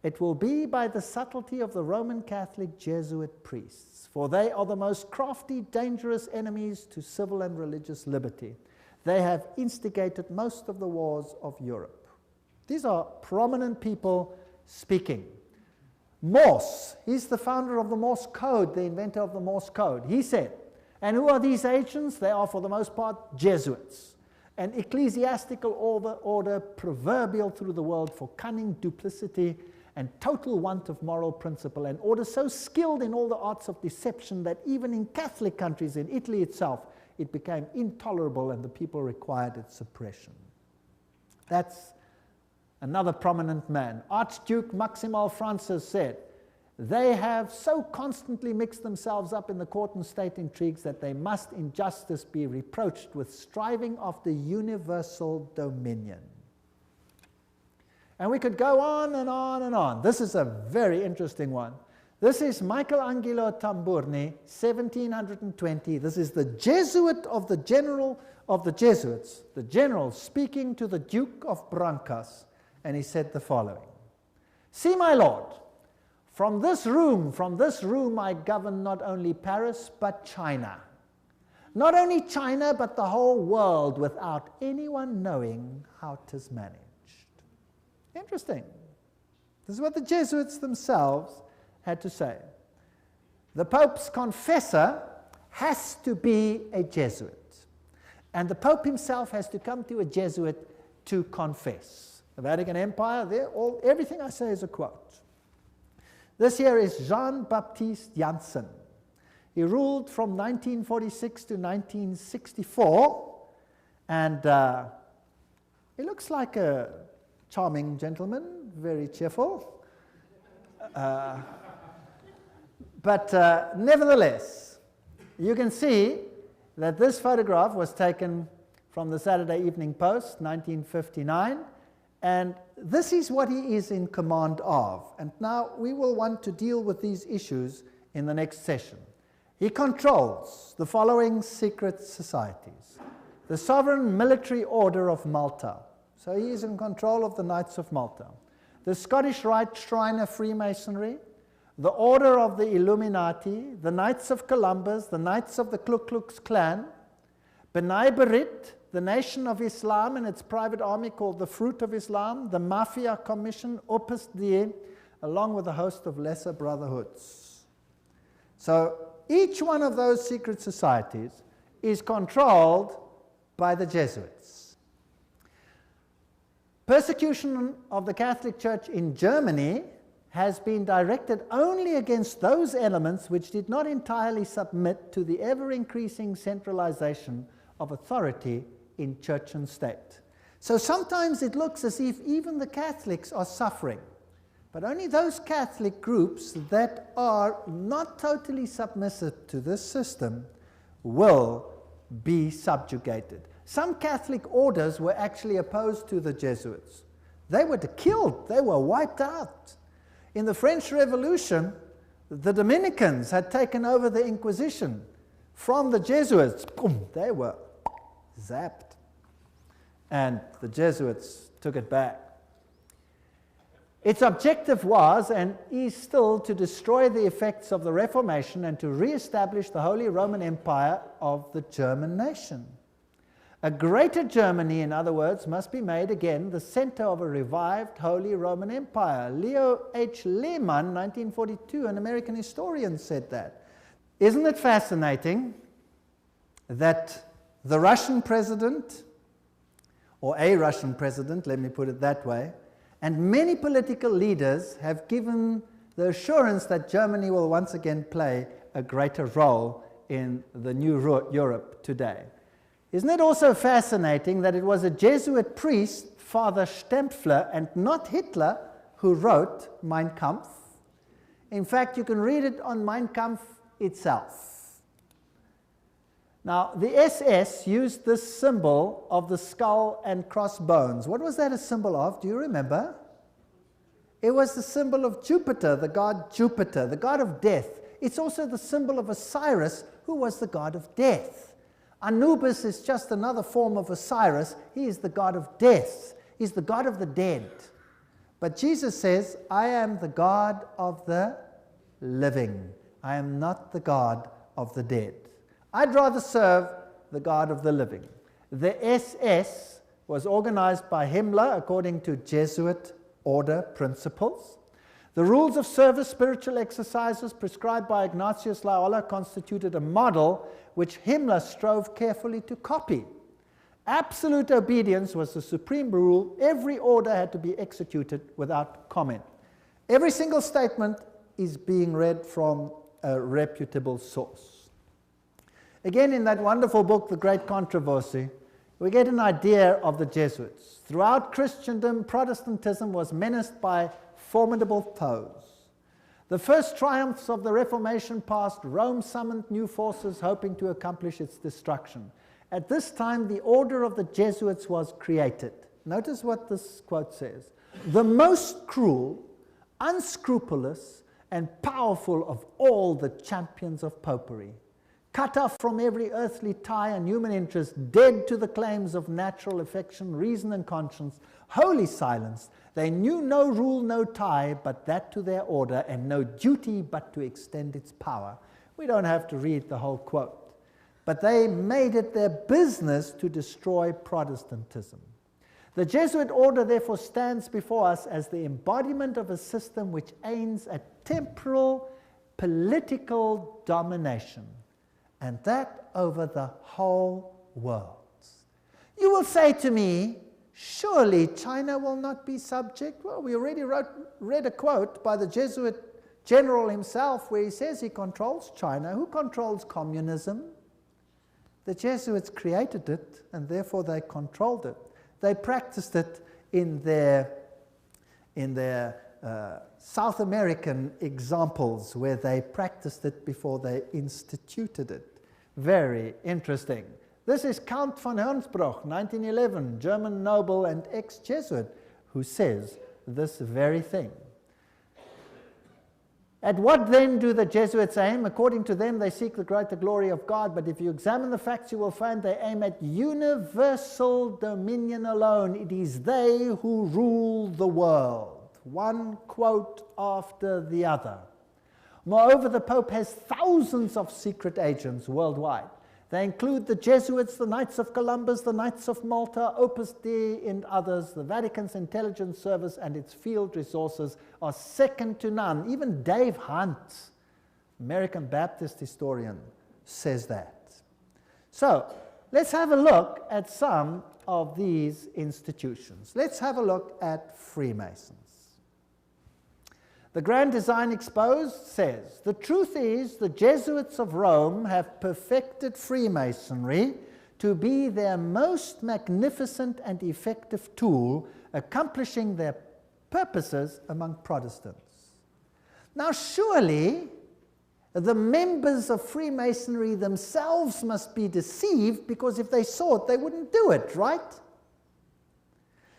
[SPEAKER 1] it will be by the subtlety of the Roman Catholic Jesuit priests, for they are the most crafty, dangerous enemies to civil and religious liberty. They have instigated most of the wars of Europe. These are prominent people speaking. Morse, he's the founder of the Morse code, the inventor of the Morse code. He said, and who are these agents? They are for the most part Jesuits, an ecclesiastical order proverbial through the world for cunning, duplicity, and total want of moral principle, an order so skilled in all the arts of deception that even in Catholic countries, in Italy itself, it became intolerable and the people required its suppression. That's another prominent man. Archduke Maximal Francis said, They have so constantly mixed themselves up in the court and state intrigues that they must in justice be reproached with striving after universal dominion. And we could go on and on and on. This is a very interesting one. This is Michelangelo Tamburni, 1720. This is the Jesuit of the general of the Jesuits, the general speaking to the Duke of Brancas, and he said the following: "See, my lord, from this room I govern not only Paris but China. Not only China but the whole world without anyone knowing how 'tis managed." Interesting. This is what the Jesuits themselves had to say. The Pope's confessor has to be a Jesuit. And the Pope himself has to come to a Jesuit to confess. The Vatican Empire, everything I say is a quote. This here is Jean-Baptiste Janssen. He ruled from 1946 to 1964, and he looks like a charming gentleman, very cheerful. But nevertheless, you can see that this photograph was taken from the Saturday Evening Post, 1959, and this is what he is in command of. And now we will want to deal with these issues in the next session. He controls the following secret societies: the Sovereign Military Order of Malta, so he is in control of the Knights of Malta; the Scottish Rite Shrine of Freemasonry; the Order of the Illuminati; the Knights of Columbus; the Knights of the Ku Klux Klan; B'nai B'rith, the Nation of Islam and its private army called the Fruit of Islam; the Mafia Commission, Opus Dei, along with a host of lesser brotherhoods. So each one of those secret societies is controlled by the Jesuits. Persecution of the Catholic Church in Germany has been directed only against those elements which did not entirely submit to the ever-increasing centralization of authority in church and state. So sometimes it looks as if even the Catholics are suffering, but only those Catholic groups that are not totally submissive to this system will be subjugated. Some Catholic orders were actually opposed to the Jesuits. They were killed, they were wiped out. In the French Revolution, the Dominicans had taken over the Inquisition from the Jesuits. Boom, they were zapped. And the Jesuits took it back. Its objective was, and is still, to destroy the effects of the Reformation and to re-establish the Holy Roman Empire of the German nation. A greater Germany, in other words, must be made again the center of a revived Holy Roman Empire. Leo H. Lehman, 1942, an American historian, said that. Isn't it fascinating that the Russian president, or a Russian president, let me put it that way, and many political leaders have given the assurance that Germany will once again play a greater role in the new Europe today? Isn't it also fascinating that it was a Jesuit priest, Father Stempfler, and not Hitler, who wrote Mein Kampf? In fact, you can read it on Mein Kampf itself. Now, the SS used this symbol of the skull and crossbones. What was that a symbol of? Do you remember? It was the symbol of Jupiter, the god Jupiter, the god of death. It's also the symbol of Osiris, who was the god of death. Anubis is just another form of Osiris. He is the god of death. He's the god of the dead. But Jesus says, I am the God of the living. I am not the God of the dead. I'd rather serve the God of the living. The SS was organized by Himmler according to Jesuit order principles. The rules of service, spiritual exercises prescribed by Ignatius Loyola constituted a model which Himmler strove carefully to copy. Absolute obedience was the supreme rule. Every order had to be executed without comment. Every single statement is being read from a reputable source. Again, in that wonderful book, The Great Controversy, we get an idea of the Jesuits. Throughout Christendom, Protestantism was menaced by formidable foes. The first triumphs of the Reformation passed, Rome summoned new forces hoping to accomplish its destruction. At this time, the order of the Jesuits was created. Notice what this quote says. The most cruel, unscrupulous, and powerful of all the champions of popery, cut off from every earthly tie and human interest, dead to the claims of natural affection, reason, and conscience, wholly silenced, they knew no rule, no tie, but that to their order, and no duty but to extend its power. We don't have to read the whole quote. But they made it their business to destroy Protestantism. The Jesuit order therefore stands before us as the embodiment of a system which aims at temporal political domination, and that over the whole world. You will say to me, surely China will not be subject? Well, we already read a quote by the Jesuit general himself where he says he controls China. Who controls communism? The Jesuits created it, and therefore they controlled it. They practiced it in their South American examples where they practiced it before they instituted it. Very interesting. This is Count von Hernsbruch, 1911, German noble and ex-Jesuit, who says this very thing. At what then do the Jesuits aim? According to them, they seek the greater glory of God, but if you examine the facts, you will find they aim at universal dominion alone. It is they who rule the world. One quote after the other. Moreover, the Pope has thousands of secret agents worldwide. They include the Jesuits, the Knights of Columbus, the Knights of Malta, Opus Dei, and others. The Vatican's intelligence service and its field resources are second to none. Even Dave Hunt, American Baptist historian, says that. So, let's have a look at some of these institutions. Let's have a look at Freemasons. The Grand Design Exposed says, the truth is the Jesuits of Rome have perfected Freemasonry to be their most magnificent and effective tool, accomplishing their purposes among Protestants. Now surely the members of Freemasonry themselves must be deceived, because if they saw it, they wouldn't do it, right?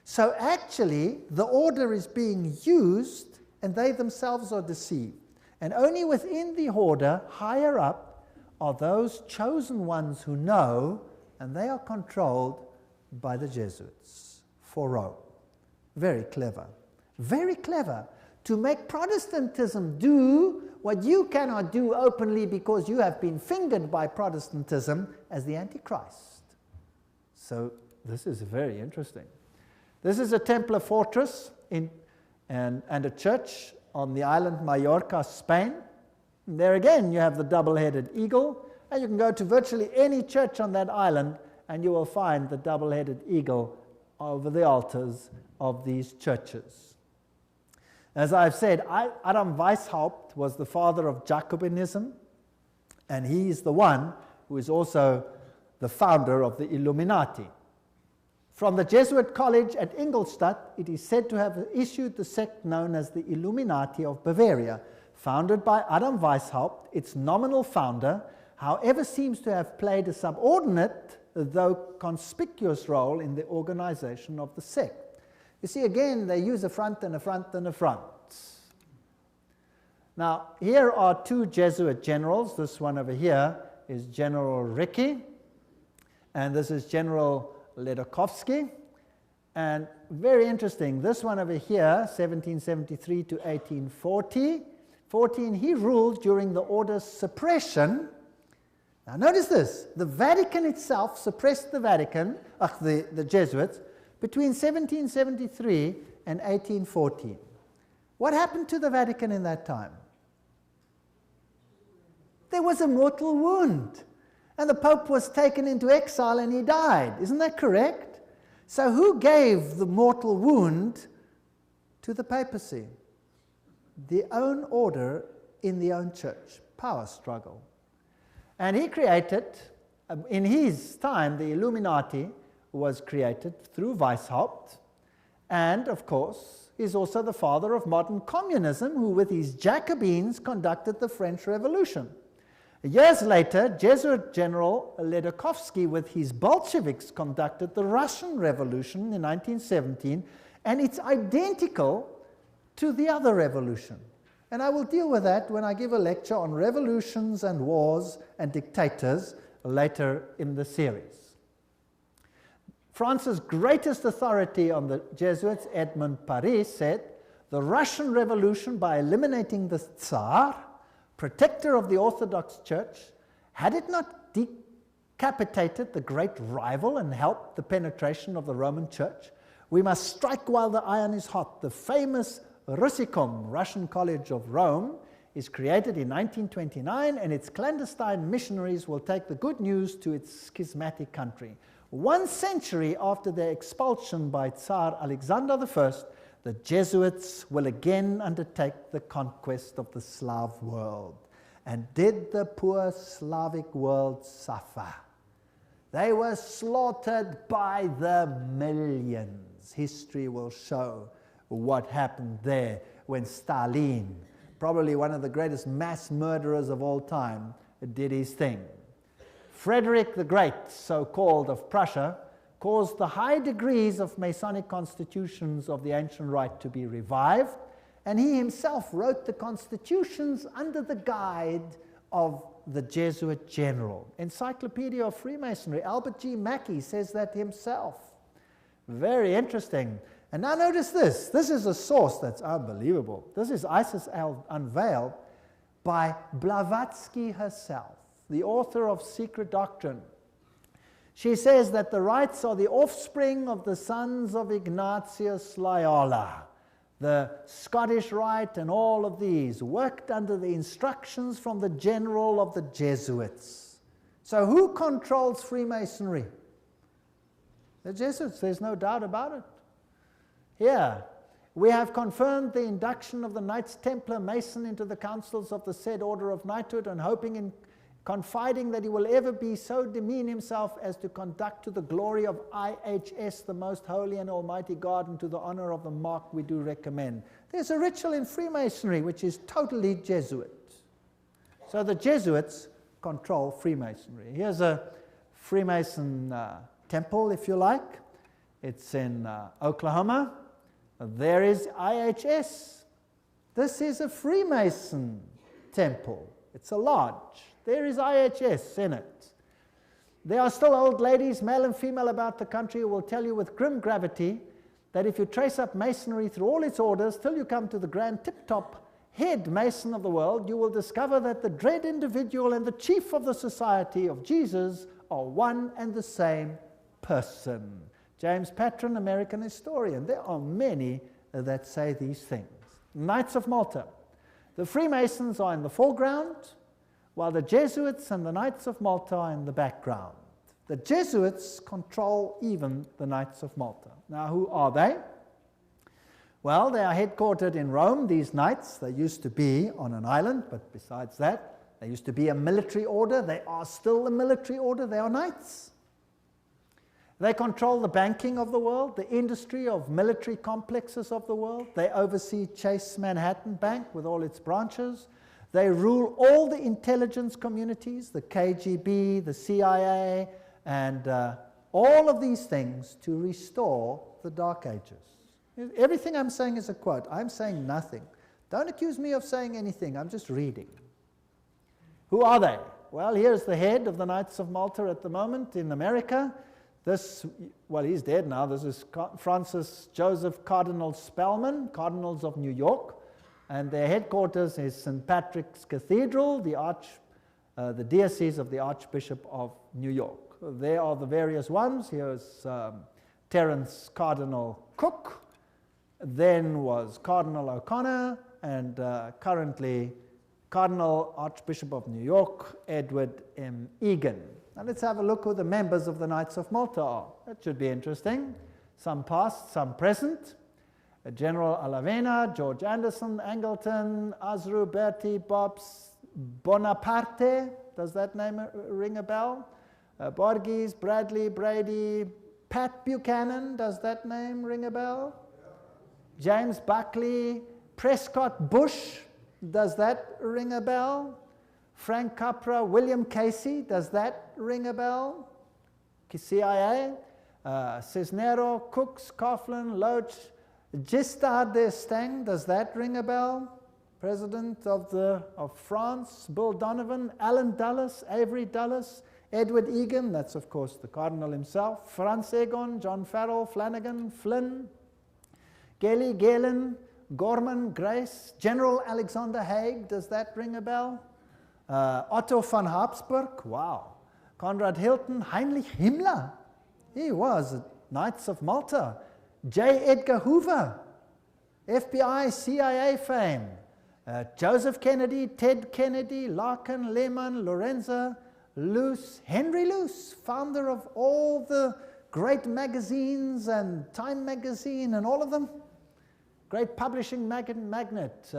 [SPEAKER 1] So actually the order is being used and they themselves are deceived. And only within the order, higher up, are those chosen ones who know, and they are controlled by the Jesuits for Rome. Very clever. Very clever to make Protestantism do what you cannot do openly because you have been fingered by Protestantism as the Antichrist. So this is very interesting. This is a Templar fortress and a church on the island Mallorca, Spain. And there again you have the double-headed eagle, and you can go to virtually any church on that island and you will find the double-headed eagle over the altars of these churches. As I've said, Adam Weishaupt was the father of Jacobinism, and he is the one who is also the founder of the Illuminati. From the Jesuit college at Ingolstadt, it is said to have issued the sect known as the Illuminati of Bavaria, founded by Adam Weishaupt. Its nominal founder, however, seems to have played a subordinate, though conspicuous, role in the organization of the sect. You see, again, they use a front and a front and a front. Now, here are two Jesuit generals. This one over here is General Ricci, and this is General Ledochowski. And very interesting, this one over here, 1773 to 1840, he ruled during the order's suppression. Now notice this, the Vatican itself suppressed the Jesuits between 1773 and 1814. What happened to the Vatican in that time? There was a mortal wound. And the Pope was taken into exile and he died. Isn't that correct? So who gave the mortal wound to the papacy? The own order in the own church. Power struggle. And he created, in his time, the Illuminati was created through Weishaupt. And, of course, is also the father of modern communism, who with his Jacobins conducted the French Revolution. Years later, Jesuit General Ledochowski with his Bolsheviks conducted the Russian Revolution in 1917, and it's identical to the other revolution. And I will deal with that when I give a lecture on revolutions and wars and dictators later in the series. France's greatest authority on the Jesuits, Edmond Paris, said, "The Russian Revolution, by eliminating the Tsar, protector of the Orthodox Church, had it not decapitated the great rival and helped the penetration of the Roman Church, we must strike while the iron is hot. The famous Russicum, Russian College of Rome, is created in 1929, and its clandestine missionaries will take the good news to its schismatic country. 1 century after their expulsion by Tsar Alexander I, the Jesuits will again undertake the conquest of the Slav world." And did the poor Slavic world suffer? They were slaughtered by the millions. History will show what happened there when Stalin, probably one of the greatest mass murderers of all time, did his thing. Frederick the Great, so-called, of Prussia, caused the high degrees of Masonic constitutions of the ancient rite to be revived, and he himself wrote the constitutions under the guide of the Jesuit general. Encyclopedia of Freemasonry, Albert G. Mackey says that himself. Very interesting. And now notice this. This is a source that's unbelievable. This is Isis Unveiled by Blavatsky herself, the author of Secret Doctrine. She says that the rites are the offspring of the sons of Ignatius Loyola. The Scottish Rite and all of these worked under the instructions from the general of the Jesuits. So who controls Freemasonry? The Jesuits, there's no doubt about it. Here, we have confirmed the induction of the Knights Templar Mason into the councils of the said order of knighthood, and hoping and confiding that he will ever be so demean himself as to conduct to the glory of IHS, the most holy and almighty God, and to the honor of the mark we do recommend. There's a ritual in Freemasonry which is totally Jesuit. So the Jesuits control Freemasonry. Here's a Freemason temple, if you like. It's in Oklahoma. There is IHS. This is a Freemason temple. It's a lodge. There is IHS in it. There are still old ladies, male and female, about the country who will tell you with grim gravity that if you trace up Masonry through all its orders till you come to the grand tip-top head Mason of the world, you will discover that the dread individual and the chief of the Society of Jesus are one and the same person. James Patron, American historian. There are many that say these things. Knights of Malta. The Freemasons are in the foreground, while the Jesuits and the Knights of Malta are in the background. The Jesuits control even the Knights of Malta. Now, who are they? Well, they are headquartered in Rome, these knights. They used to be on an island, but besides that, they used to be a military order. They are still a military order. They are knights. They control the banking of the world, the industry of military complexes of the world. They oversee Chase Manhattan Bank with all its branches. They rule all the intelligence communities, the KGB, the CIA, and all of these things to restore the Dark Ages. Everything I'm saying is a quote. I'm saying nothing. Don't accuse me of saying anything. I'm just reading. Who are they? Well, here's the head of the Knights of Malta at the moment in America. This, well, he's dead now. This is Francis Joseph Cardinal Spellman, Cardinals of New York. And their headquarters is St. Patrick's Cathedral, the diocese of the Archbishop of New York. There are the various ones. Here's Terence Cardinal Cook. Then was Cardinal O'Connor, and currently Cardinal Archbishop of New York, Edward M. Egan. Now let's have a look who the members of the Knights of Malta are. That should be interesting. Some past, some present. General Alavena, George Anderson, Angleton, Azru, Bertie, Bobs, Bonaparte. Does that name ring a bell? Borges, Bradley, Brady, Pat Buchanan. Does that name ring a bell? James Buckley, Prescott Bush, does that ring a bell? Frank Capra, William Casey, does that ring a bell? CIA, Cisnero, Cooks, Coughlin, Loach, Giscard d'Estaing, does that ring a bell? President of France, Bill Donovan, Alan Dulles, Avery Dulles, Edward Egan, that's of course the Cardinal himself, Franz Egon, John Farrell, Flanagan, Flynn, Gelly, Galen, Gorman, Grace, General Alexander Haig, does that ring a bell? Otto von Habsburg, wow. Conrad Hilton, Heinrich Himmler, he was at Knights of Malta. J. Edgar Hoover, FBI, CIA fame. Joseph Kennedy, Ted Kennedy, Larkin, Lehman, Lorenza, Luce, Henry Luce, founder of all the great magazines and Time magazine and all of them. Great publishing magnate,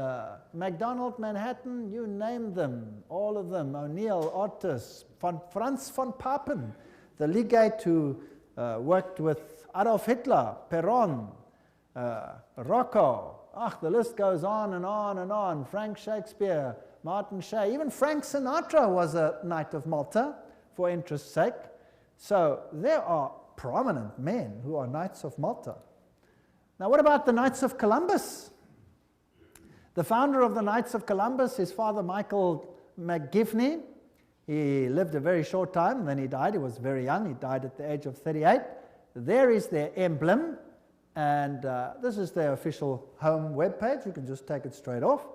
[SPEAKER 1] MacDonald, Manhattan, you name them, all of them. O'Neill, Otis, Franz von Papen, the legate who worked with Adolf Hitler, Perón, Rocco. The list goes on and on and on. Frank Shakespeare, Martin Shea, even Frank Sinatra was a Knight of Malta for interest's sake. So there are prominent men who are Knights of Malta. Now what about the Knights of Columbus? The founder of the Knights of Columbus is Father Michael McGivney. He lived a very short time, and then he died. He was very young. He died at the age of 38. There is their emblem, and this is their official home webpage. You can just take it straight off,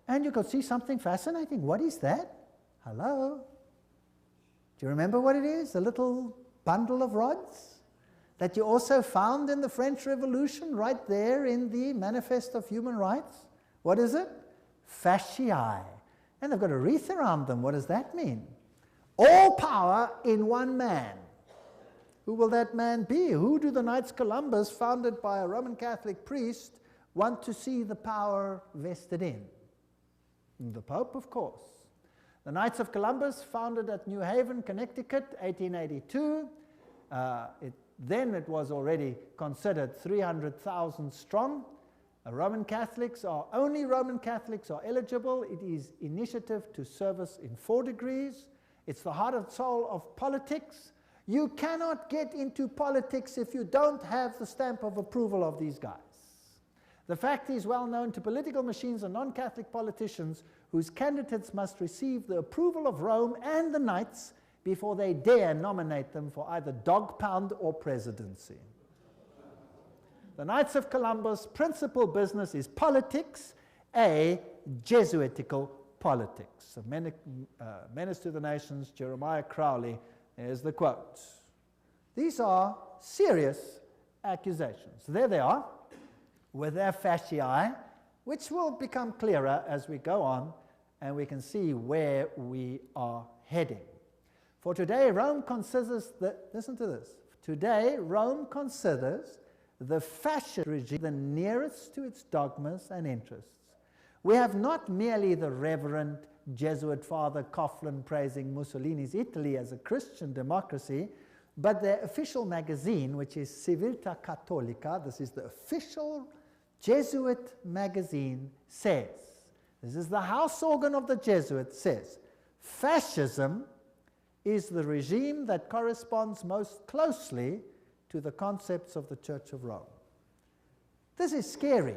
[SPEAKER 1] and you can see something fascinating. What is that? Hello? Do you remember what it is? A little bundle of rods that you also found in the French Revolution right there in the Manifest of Human Rights. What is it? Fasciae. And they've got a wreath around them. What does that mean? All power in one man. Who will that man be? Who do the Knights Columbus, founded by a Roman Catholic priest, want to see the power vested in? The Pope, of course. The Knights of Columbus, founded at New Haven, Connecticut, 1882. Then it was already considered 300,000 strong. Only Roman Catholics are eligible. It is initiative to service in 4 degrees. It's the heart and soul of politics. You cannot get into politics if you don't have the stamp of approval of these guys. The fact is well known to political machines and non-Catholic politicians whose candidates must receive the approval of Rome and the Knights before they dare nominate them for either dog pound or presidency. The Knights of Columbus' principal business is politics, a Jesuitical politics. A menace to the nations, Jeremiah Crowley, is the quote. These are serious accusations. There they are, with their fasciae, which will become clearer as we go on, and we can see where we are heading. For today, Rome considers listen to this. Today, Rome considers the fascist regime the nearest to its dogmas and interests. We have not merely the Reverend Jesuit Father Coughlin praising Mussolini's Italy as a Christian democracy, but their official magazine, which is Civiltà Cattolica, this is the official Jesuit magazine, says, this is the house organ of the Jesuits, says, fascism is the regime that corresponds most closely to the concepts of the Church of Rome. This is scary.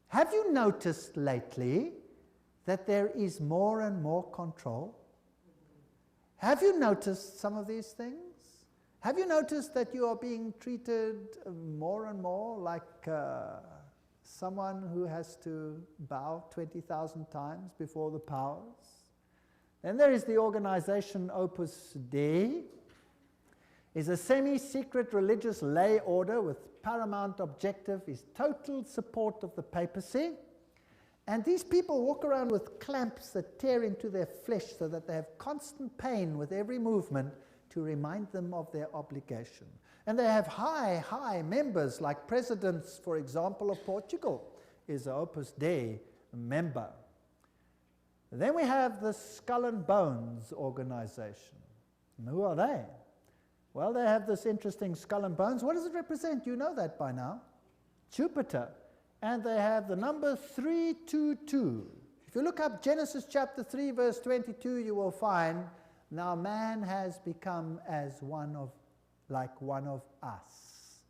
[SPEAKER 1] Have you noticed lately that there is more and more control? Have you noticed some of these things? Have you noticed that you are being treated more and more like someone who has to bow 20,000 times before the powers? Then there is the organization Opus Dei. Is a semi-secret religious lay order with paramount objective is total support of the papacy. And these people walk around with clamps that tear into their flesh so that they have constant pain with every movement to remind them of their obligation. And they have high members, like presidents, for example, of Portugal is an Opus Dei member. Then we have the Skull and Bones organization. And who are they? Well, they have this interesting skull and bones. What does it represent? You know that by now. Jupiter, and they have the number 322. If you look up Genesis chapter 3 verse 22, you will find, now man has become as like one of us,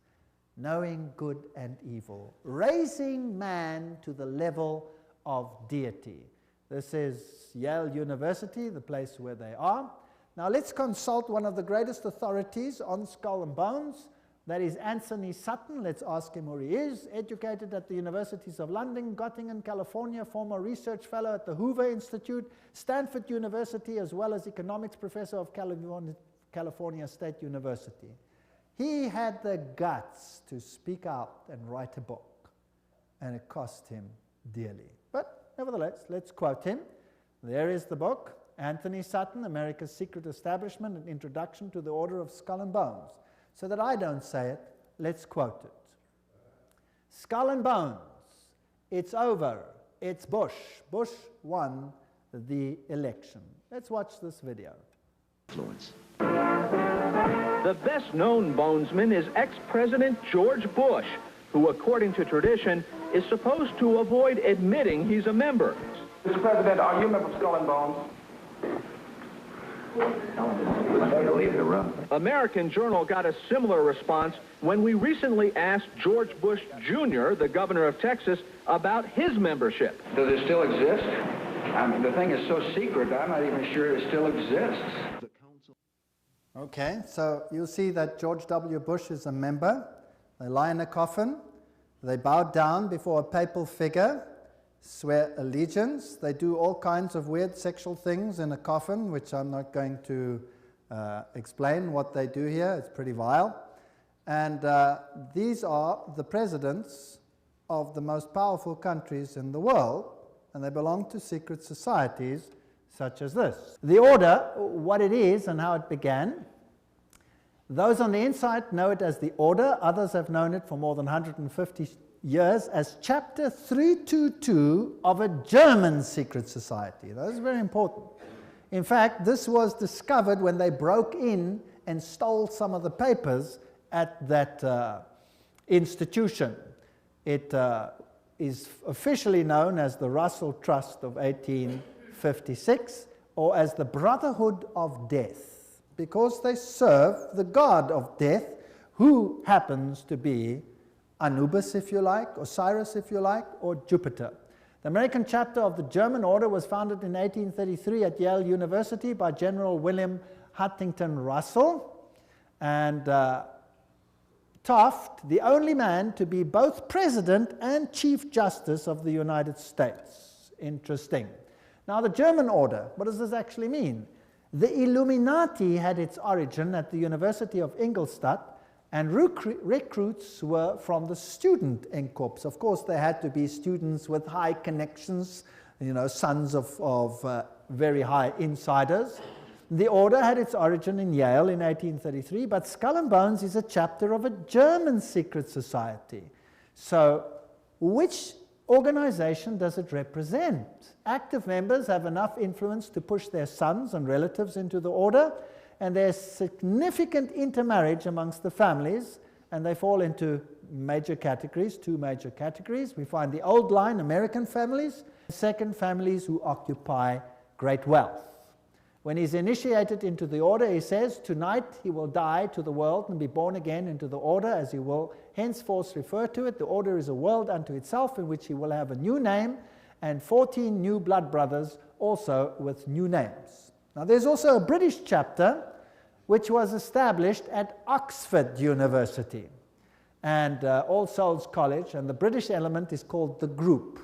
[SPEAKER 1] knowing good and evil, raising man to the level of deity. This is Yale University, the place where they are. Now let's consult one of the greatest authorities on skull and bones. That is Anthony Sutton. Let's ask him who he is. Educated at the Universities of London, Göttingen, California, former research fellow at the Hoover Institute, Stanford University, as well as economics professor of California State University. He had the guts to speak out and write a book, and it cost him dearly. But nevertheless, let's quote him. There is the book, Anthony Sutton, America's Secret Establishment, an Introduction to the Order of Skull and Bones. So that I don't say it, let's quote it. Skull and Bones, it's over, it's Bush. Bush won the election. Let's watch this video.
[SPEAKER 2] Influence.
[SPEAKER 3] The best-known bonesman is ex-President George Bush, who, according to tradition, is supposed to avoid admitting he's a member.
[SPEAKER 4] Mr. President, are you a member of Skull and Bones?
[SPEAKER 3] American Journal got a similar response when we recently asked George Bush Jr., the governor of Texas, about his membership.
[SPEAKER 4] Does it still exist? I mean, the thing is so secret, I'm not even sure it still exists.
[SPEAKER 1] Okay, so you'll see that George W. Bush is a member. They lie in a coffin. They bow down before a papal figure, swear allegiance. They do all kinds of weird sexual things in a coffin, which I'm not going to explain what they do here. It's pretty vile. And these are the presidents of the most powerful countries in the world, and they belong to secret societies such as this. The order, what it is and how it began. Those on the inside know it as the order. Others have known it for more than 150 years as Chapter 322 of a German secret society. That is very important. In fact, this was discovered when they broke in and stole some of the papers at that institution. It is officially known as the Russell Trust of 1856, or as the Brotherhood of Death, because they serve the god of death, who happens to be Anubis, if you like, Osiris, if you like, or Jupiter. The American chapter of the German order was founded in 1833 at Yale University by General William Huntington Russell, and Taft, the only man to be both President and Chief Justice of the United States. Interesting. Now, the German order, what does this actually mean? The Illuminati had its origin at the University of Ingolstadt, and recruits were from the student Corps. Of course, they had to be students with high connections, you know, sons of very high insiders. The order had its origin in Yale in 1833, but Skull and Bones is a chapter of a German secret society. So, which organization does it represent? Active members have enough influence to push their sons and relatives into the order, and there's significant intermarriage amongst the families, and they fall into major categories, two major categories. We find the old line American families, second, families who occupy great wealth. When he's initiated into the order, he says, tonight he will die to the world and be born again into the order, as he will henceforth refer to it. The order is a world unto itself, in which he will have a new name, and 14 new blood brothers also with new names. Now, there's also a British chapter which was established at Oxford University and All Souls College, and the British element is called the Group.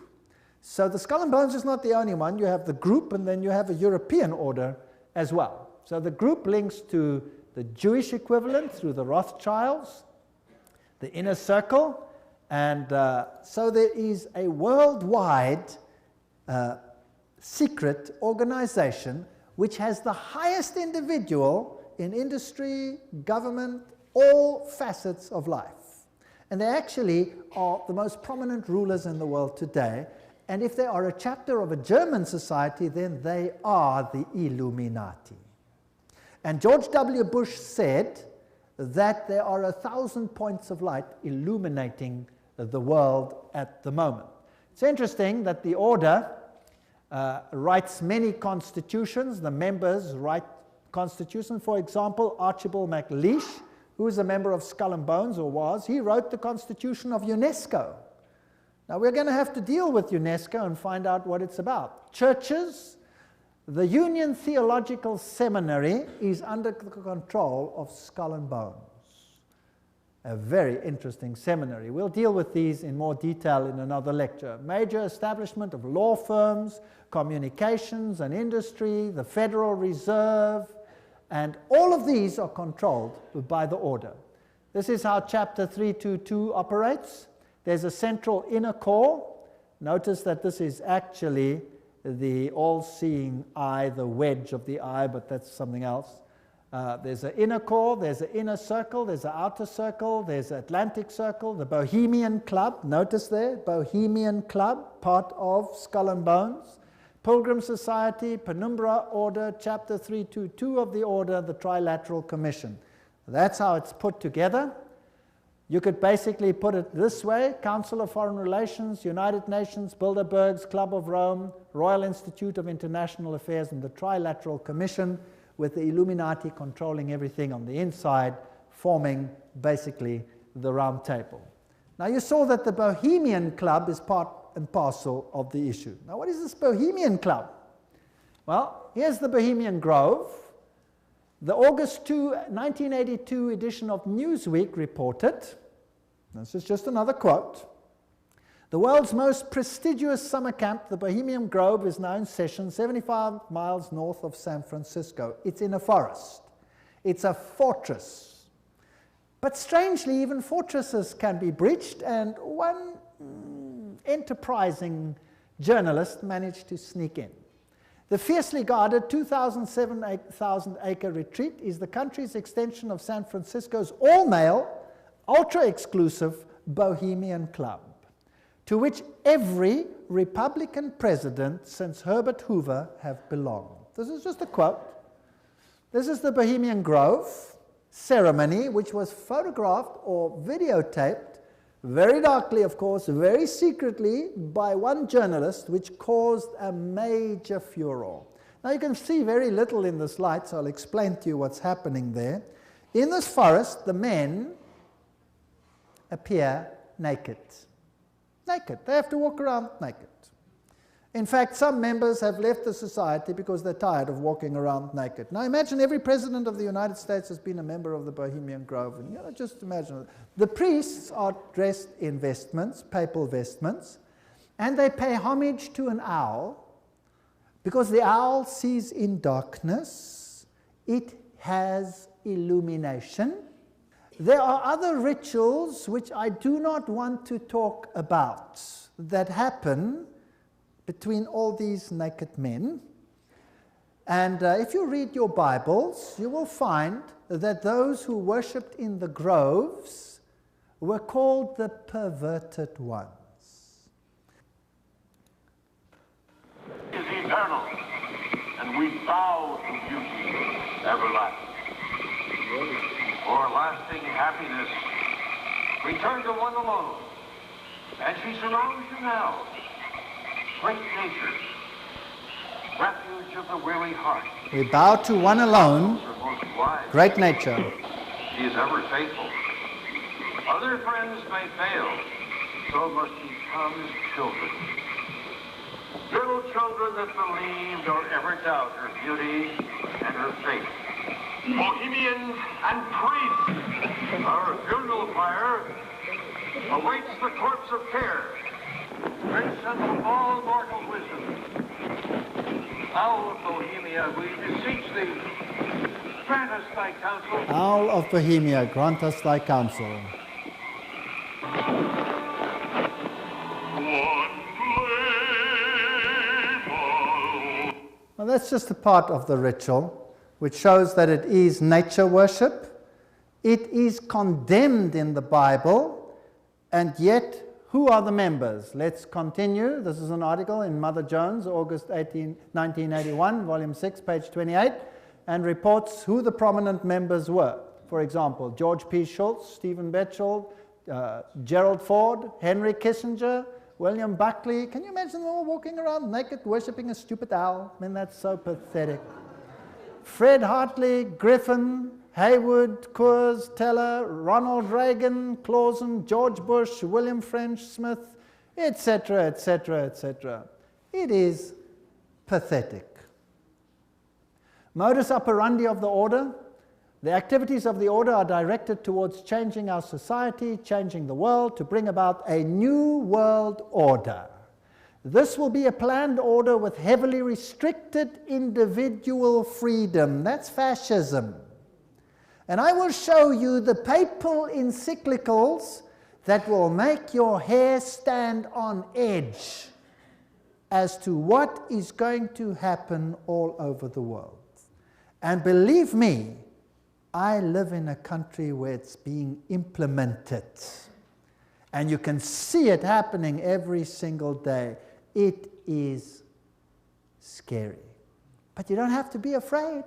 [SPEAKER 1] So the Skull and Bones is not the only one. You have the Group, and then you have a European order as well. So the Group links to the Jewish equivalent through the Rothschilds, the Inner Circle, and so there is a worldwide secret organization which has the highest individual in industry, government, all facets of life. And they actually are the most prominent rulers in the world today. And if they are a chapter of a German society, then they are the Illuminati. And George W. Bush said that there are 1,000 points of light illuminating the world at the moment. It's interesting that the order writes many constitutions. The members write constitutions. For example, Archibald MacLeish, who is a member of Skull and Bones, or was, he wrote the Constitution of UNESCO. Now we're going to have to deal with UNESCO and find out what it's about. Churches, the Union Theological Seminary is under the control of Skull and Bones. A very interesting seminary. We'll deal with these in more detail in another lecture. Major establishment of law firms, communications and industry, the Federal Reserve, and all of these are controlled by the order. This is how Chapter 322 operates. There's a central inner core. Notice that this is actually the all-seeing eye, the wedge of the eye, but that's something else. There's an inner core, there's an inner circle, there's an outer circle, there's an Atlantic Circle, the Bohemian Club, notice there, Bohemian Club, part of Skull and Bones, Pilgrim Society, Penumbra Order, Chapter 322 of the Order, the Trilateral Commission. That's how it's put together. You could basically put it this way: Council of Foreign Relations, United Nations, Bilderberg's Club of Rome, Royal Institute of International Affairs, and the Trilateral Commission, with the Illuminati controlling everything on the inside, forming basically the round table. Now you saw that the Bohemian Club is part and parcel of the issue. Now what is this Bohemian Club? Well, here's the Bohemian Grove. The August 2, 1982 edition of Newsweek reported, this is just another quote, the world's most prestigious summer camp, the Bohemian Grove, is now in session 75 miles north of San Francisco. It's in a forest. It's a fortress. But strangely, even fortresses can be breached, and one enterprising journalist managed to sneak in. The fiercely guarded 2,000-acre retreat is the country's extension of San Francisco's all-male, ultra-exclusive Bohemian Club, to which every Republican president since Herbert Hoover have belonged. This is just a quote. This is the Bohemian Grove ceremony, which was photographed or videotaped very darkly, of course, very secretly, by one journalist, which caused a major furor. Now you can see very little in this light, so I'll explain to you what's happening there. In this forest, the men appear naked. Naked. They have to walk around naked. In fact, some members have left the society because they're tired of walking around naked. Now imagine every president of the United States has been a member of the Bohemian Grove. And just imagine. The priests are dressed in vestments, papal vestments, and they pay homage to an owl because the owl sees in darkness. It has illumination. There are other rituals which I do not want to talk about that happen between all these naked men. And if you read your Bibles, you will find that those who worshipped in the groves were called the perverted ones.
[SPEAKER 2] Is eternal, and we bow to beauty everlasting. For lasting happiness, return to one alone, and she surrounds you now. Great nature, refuge of the weary heart.
[SPEAKER 1] We bow to one alone, great nature.
[SPEAKER 2] He is ever faithful. Other friends may fail, so must he come as children. Little children that believed or ever doubt her beauty and her faith. Bohemians and priests, our funeral pyre awaits the corpse of care. Prince of all mortal wisdom, Owl of Bohemia, we beseech thee, grant us thy counsel.
[SPEAKER 1] Owl of Bohemia, grant us thy counsel. Well, that's just a part of the ritual, which shows that it is nature worship. It is condemned in the Bible, and yet who are the members? Let's continue. This is an article in Mother Jones, August 1981, volume 6, page 28, and reports who the prominent members were. For example, George P. Schultz, Stephen Betchel, Gerald Ford, Henry Kissinger, William Buckley. Can you imagine them all walking around naked, worshipping a stupid owl? I mean, that's so pathetic. Fred Hartley, Griffin, Haywood, Coors, Teller, Ronald Reagan, Clausen, George Bush, William French Smith, etc., etc., etc. It is pathetic. Modus operandi of the order. The activities of the order are directed towards changing our society, changing the world, to bring about a new world order. This will be a planned order with heavily restricted individual freedom. That's fascism. And I will show you the papal encyclicals that will make your hair stand on edge as to what is going to happen all over the world. And believe me, I live in a country where it's being implemented. And you can see it happening every single day. It is scary. But you don't have to be afraid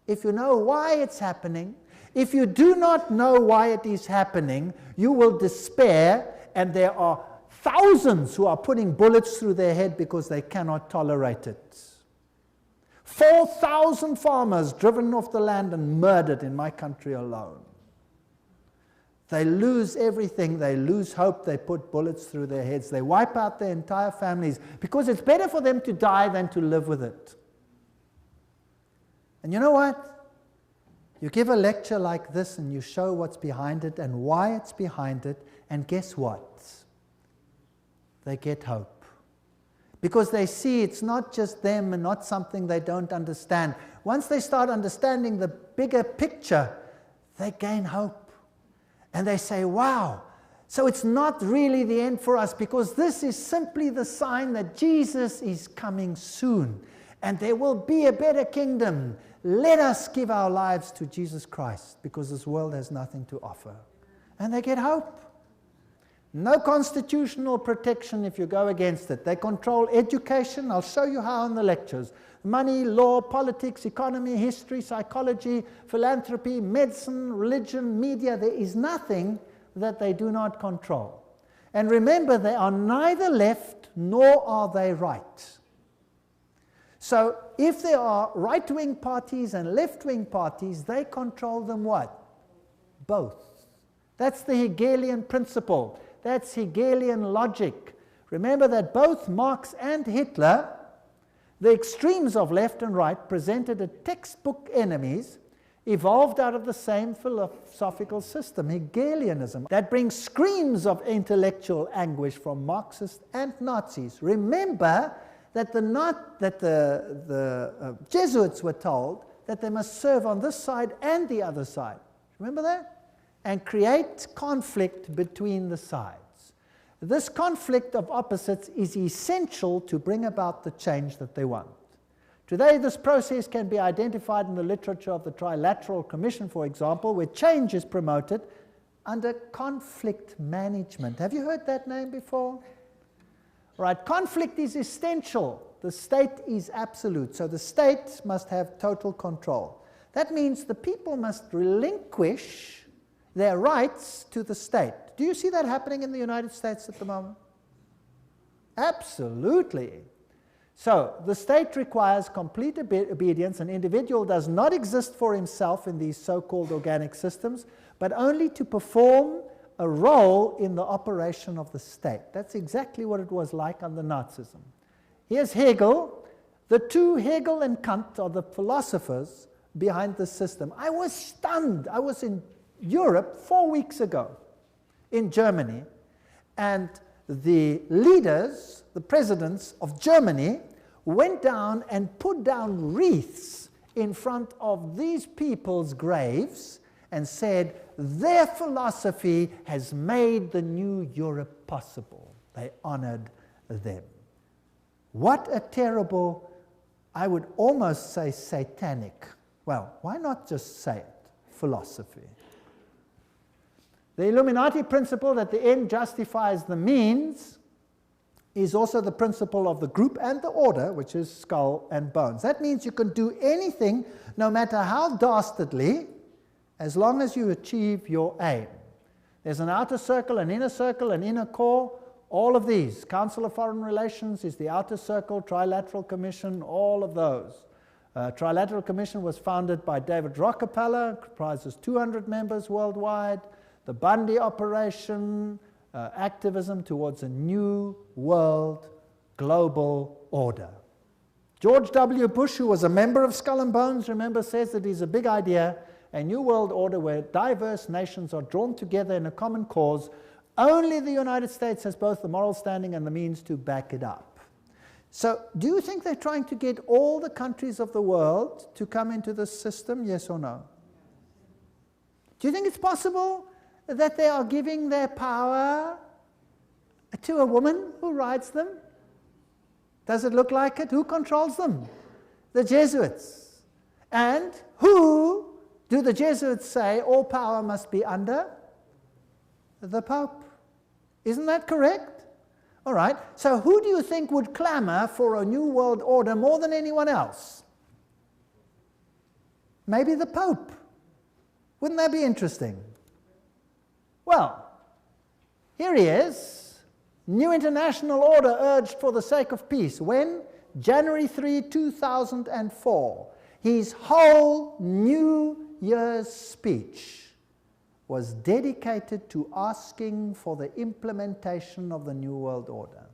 [SPEAKER 1] if you know why it's happening. If you do not know why it is happening, you will despair, and there are thousands who are putting bullets through their head because they cannot tolerate it. 4,000 farmers driven off the land and murdered in my country alone. They lose everything, they lose hope, they put bullets through their heads, they wipe out their entire families because it's better for them to die than to live with it. And you know what? You give a lecture like this and you show what's behind it and why it's behind it, and guess what? They get hope. Because they see it's not just them and not something they don't understand. Once they start understanding the bigger picture, they gain hope. And they say, wow, so it's not really the end for us, because this is simply the sign that Jesus is coming soon. And there will be a better kingdom. Let us give our lives to Jesus Christ, because this world has nothing to offer. And they get hope. No constitutional protection if you go against it. They control education. I'll show you how in the lectures. Money, law, politics, economy, history, psychology, philanthropy, medicine, religion, media. There is nothing that they do not control. And remember, they are neither left nor are they right. So if there are right-wing parties and left-wing parties, they control them what? Both. That's the Hegelian principle. That's Hegelian logic. Remember that both Marx and Hitler, the extremes of left and right, presented as textbook enemies, evolved out of the same philosophical system, Hegelianism, that brings screams of intellectual anguish from Marxists and Nazis. Remember that the Jesuits were told that they must serve on this side and the other side. Remember that? And create conflict between the sides. This conflict of opposites is essential to bring about the change that they want. Today, this process can be identified in the literature of the Trilateral Commission, for example, where change is promoted under conflict management. Have you heard that name before? Right, conflict is essential. The state is absolute. So the state must have total control. That means the people must relinquish their rights to the state. Do you see that happening in the United States at the moment? Absolutely. So the state requires complete obedience. An individual does not exist for himself in these so-called organic systems, but only to perform a role in the operation of the state. That's exactly what it was like under Nazism. Here's Hegel. The two, Hegel and Kant, are the philosophers behind the system. I was stunned. I was in Europe 4 weeks ago, in Germany, and the leaders, the presidents of Germany, went down and put down wreaths in front of these people's graves and said, their philosophy has made the new Europe possible. They honored them. What a terrible, I would almost say satanic, well, why not just say it, philosophy. The Illuminati principle that the end justifies the means is also the principle of the group and the order, which is skull and bones. That means you can do anything, no matter how dastardly, as long as you achieve your aim. There's an outer circle, an inner core, all of these. Council of Foreign Relations is the outer circle, Trilateral Commission, all of those. Trilateral Commission was founded by David Rockefeller, comprises 200 members worldwide. The Bundy operation, activism towards a new world global order. George W. Bush, who was a member of Skull and Bones, remember, says that it's a big idea, a new world order where diverse nations are drawn together in a common cause. Only the United States has both the moral standing and the means to back it up. So, do you think they're trying to get all the countries of the world to come into this system, yes or no? Do you think it's possible that they are giving their power to a woman who rides them? Does it look like it? Who controls them? The Jesuits. And who do the Jesuits say all power must be under? The Pope. Isn't that correct? All right, so who do you think would clamor for a new world order more than anyone else? Maybe the Pope. Wouldn't that be interesting? Well, here he is. New international order urged for the sake of peace. When? January 3, 2004. His whole New Year's speech was dedicated to asking for the implementation of the New World Order.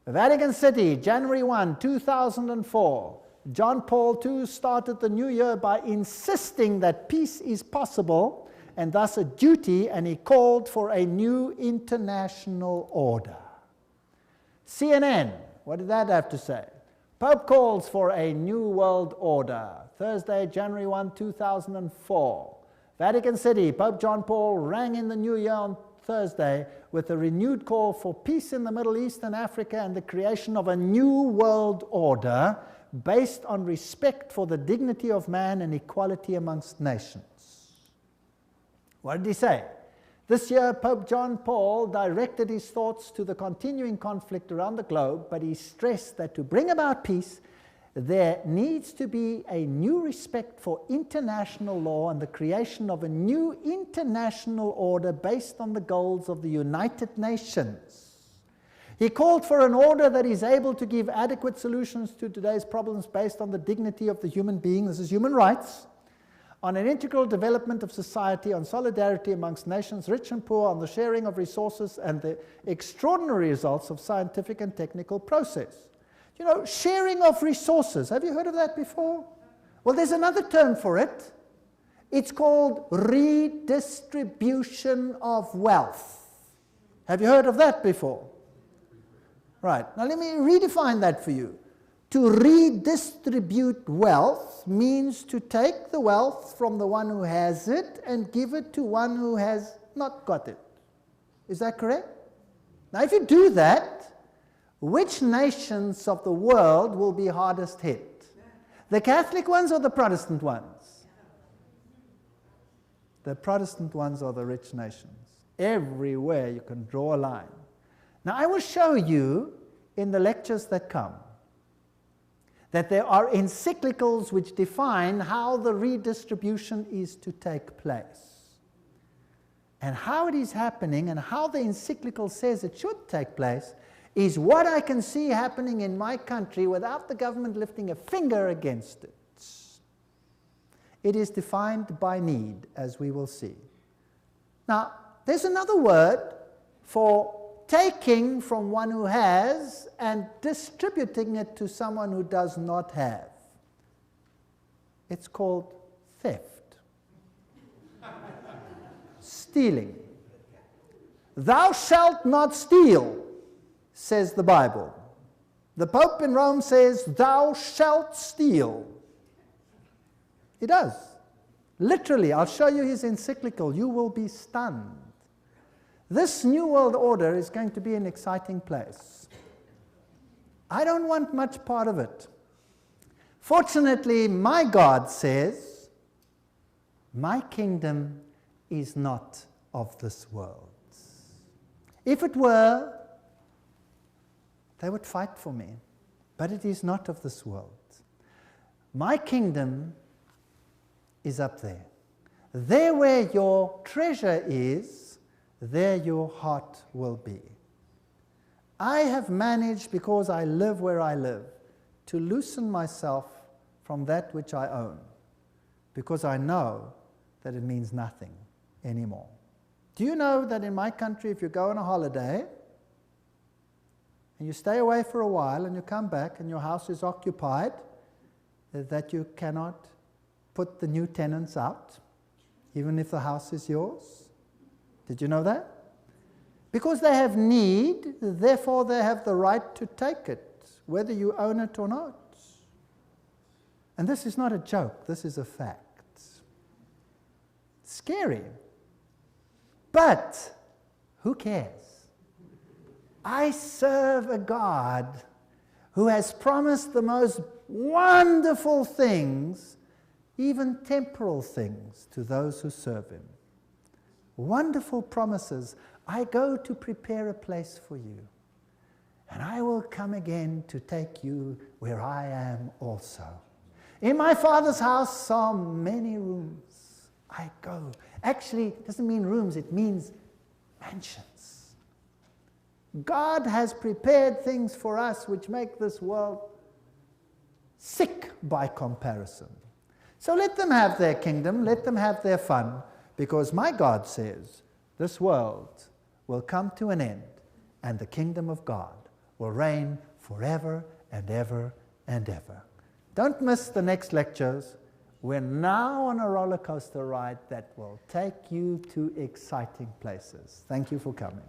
[SPEAKER 1] Vatican City, January 1, 2004. John Paul II started the new year by insisting that peace is possible and thus a duty, and he called for a new international order. CNN, what did that have to say? Pope calls for a new world order. Thursday, January 1, 2004. Vatican City, Pope John Paul rang in the new year on Thursday with a renewed call for peace in the Middle East and Africa and the creation of a new world order based on respect for the dignity of man and equality amongst nations. What did he say? This year, Pope John Paul directed his thoughts to the continuing conflict around the globe, but he stressed that to bring about peace, there needs to be a new respect for international law and the creation of a new international order based on the goals of the United Nations. He called for an order that is able to give adequate solutions to today's problems based on the dignity of the human being, this is human rights, on an integral development of society, on solidarity amongst nations, rich and poor, on the sharing of resources and the extraordinary results of scientific and technical process. You know, sharing of resources. Have you heard of that before? Well, there's another term for it. It's called redistribution of wealth. Have you heard of that before? Right. Now let me redefine that for you. To redistribute wealth means to take the wealth from the one who has it and give it to one who has not got it. Is that correct? Now if you do that, which nations of the world will be hardest hit? The Catholic ones or the Protestant ones? The Protestant ones are the rich nations. Everywhere you can draw a line. Now I will show you in the lectures that come that there are encyclicals which define how the redistribution is to take place. And how it is happening and how the encyclical says it should take place is what I can see happening in my country without the government lifting a finger against it. It is defined by need, as we will see. Now, there's another word for taking from one who has and distributing it to someone who does not have. It's called theft. Stealing. Thou shalt not steal, says the Bible. The Pope in Rome says, thou shalt steal. He does. Literally, I'll show you his encyclical. You will be stunned. This New World Order is going to be an exciting place. I don't want much part of it. Fortunately, my God says, my kingdom is not of this world. If it were, they would fight for me, but it is not of this world. My kingdom is up there. There where your treasure is, there your heart will be. I have managed, because I live where I live, to loosen myself from that which I own, because I know that it means nothing anymore. Do you know that in my country, if you go on a holiday and you stay away for a while and you come back and your house is occupied, that you cannot put the new tenants out, even if the house is yours? Did you know that? Because they have need, therefore they have the right to take it, whether you own it or not. And this is not a joke, this is a fact. Scary. But who cares? I serve a God who has promised the most wonderful things, even temporal things, to those who serve him. Wonderful promises. I go to prepare a place for you, and I will come again to take you where I am also. In my Father's house are many rooms. I go. Actually, it doesn't mean rooms, it means mansions. God has prepared things for us which make this world sick by comparison. So let them have their kingdom, let them have their fun, because my God says this world will come to an end, and the kingdom of God will reign forever and ever and ever. Don't miss the next lectures. We're now on a roller coaster ride that will take you to exciting places. Thank you for coming.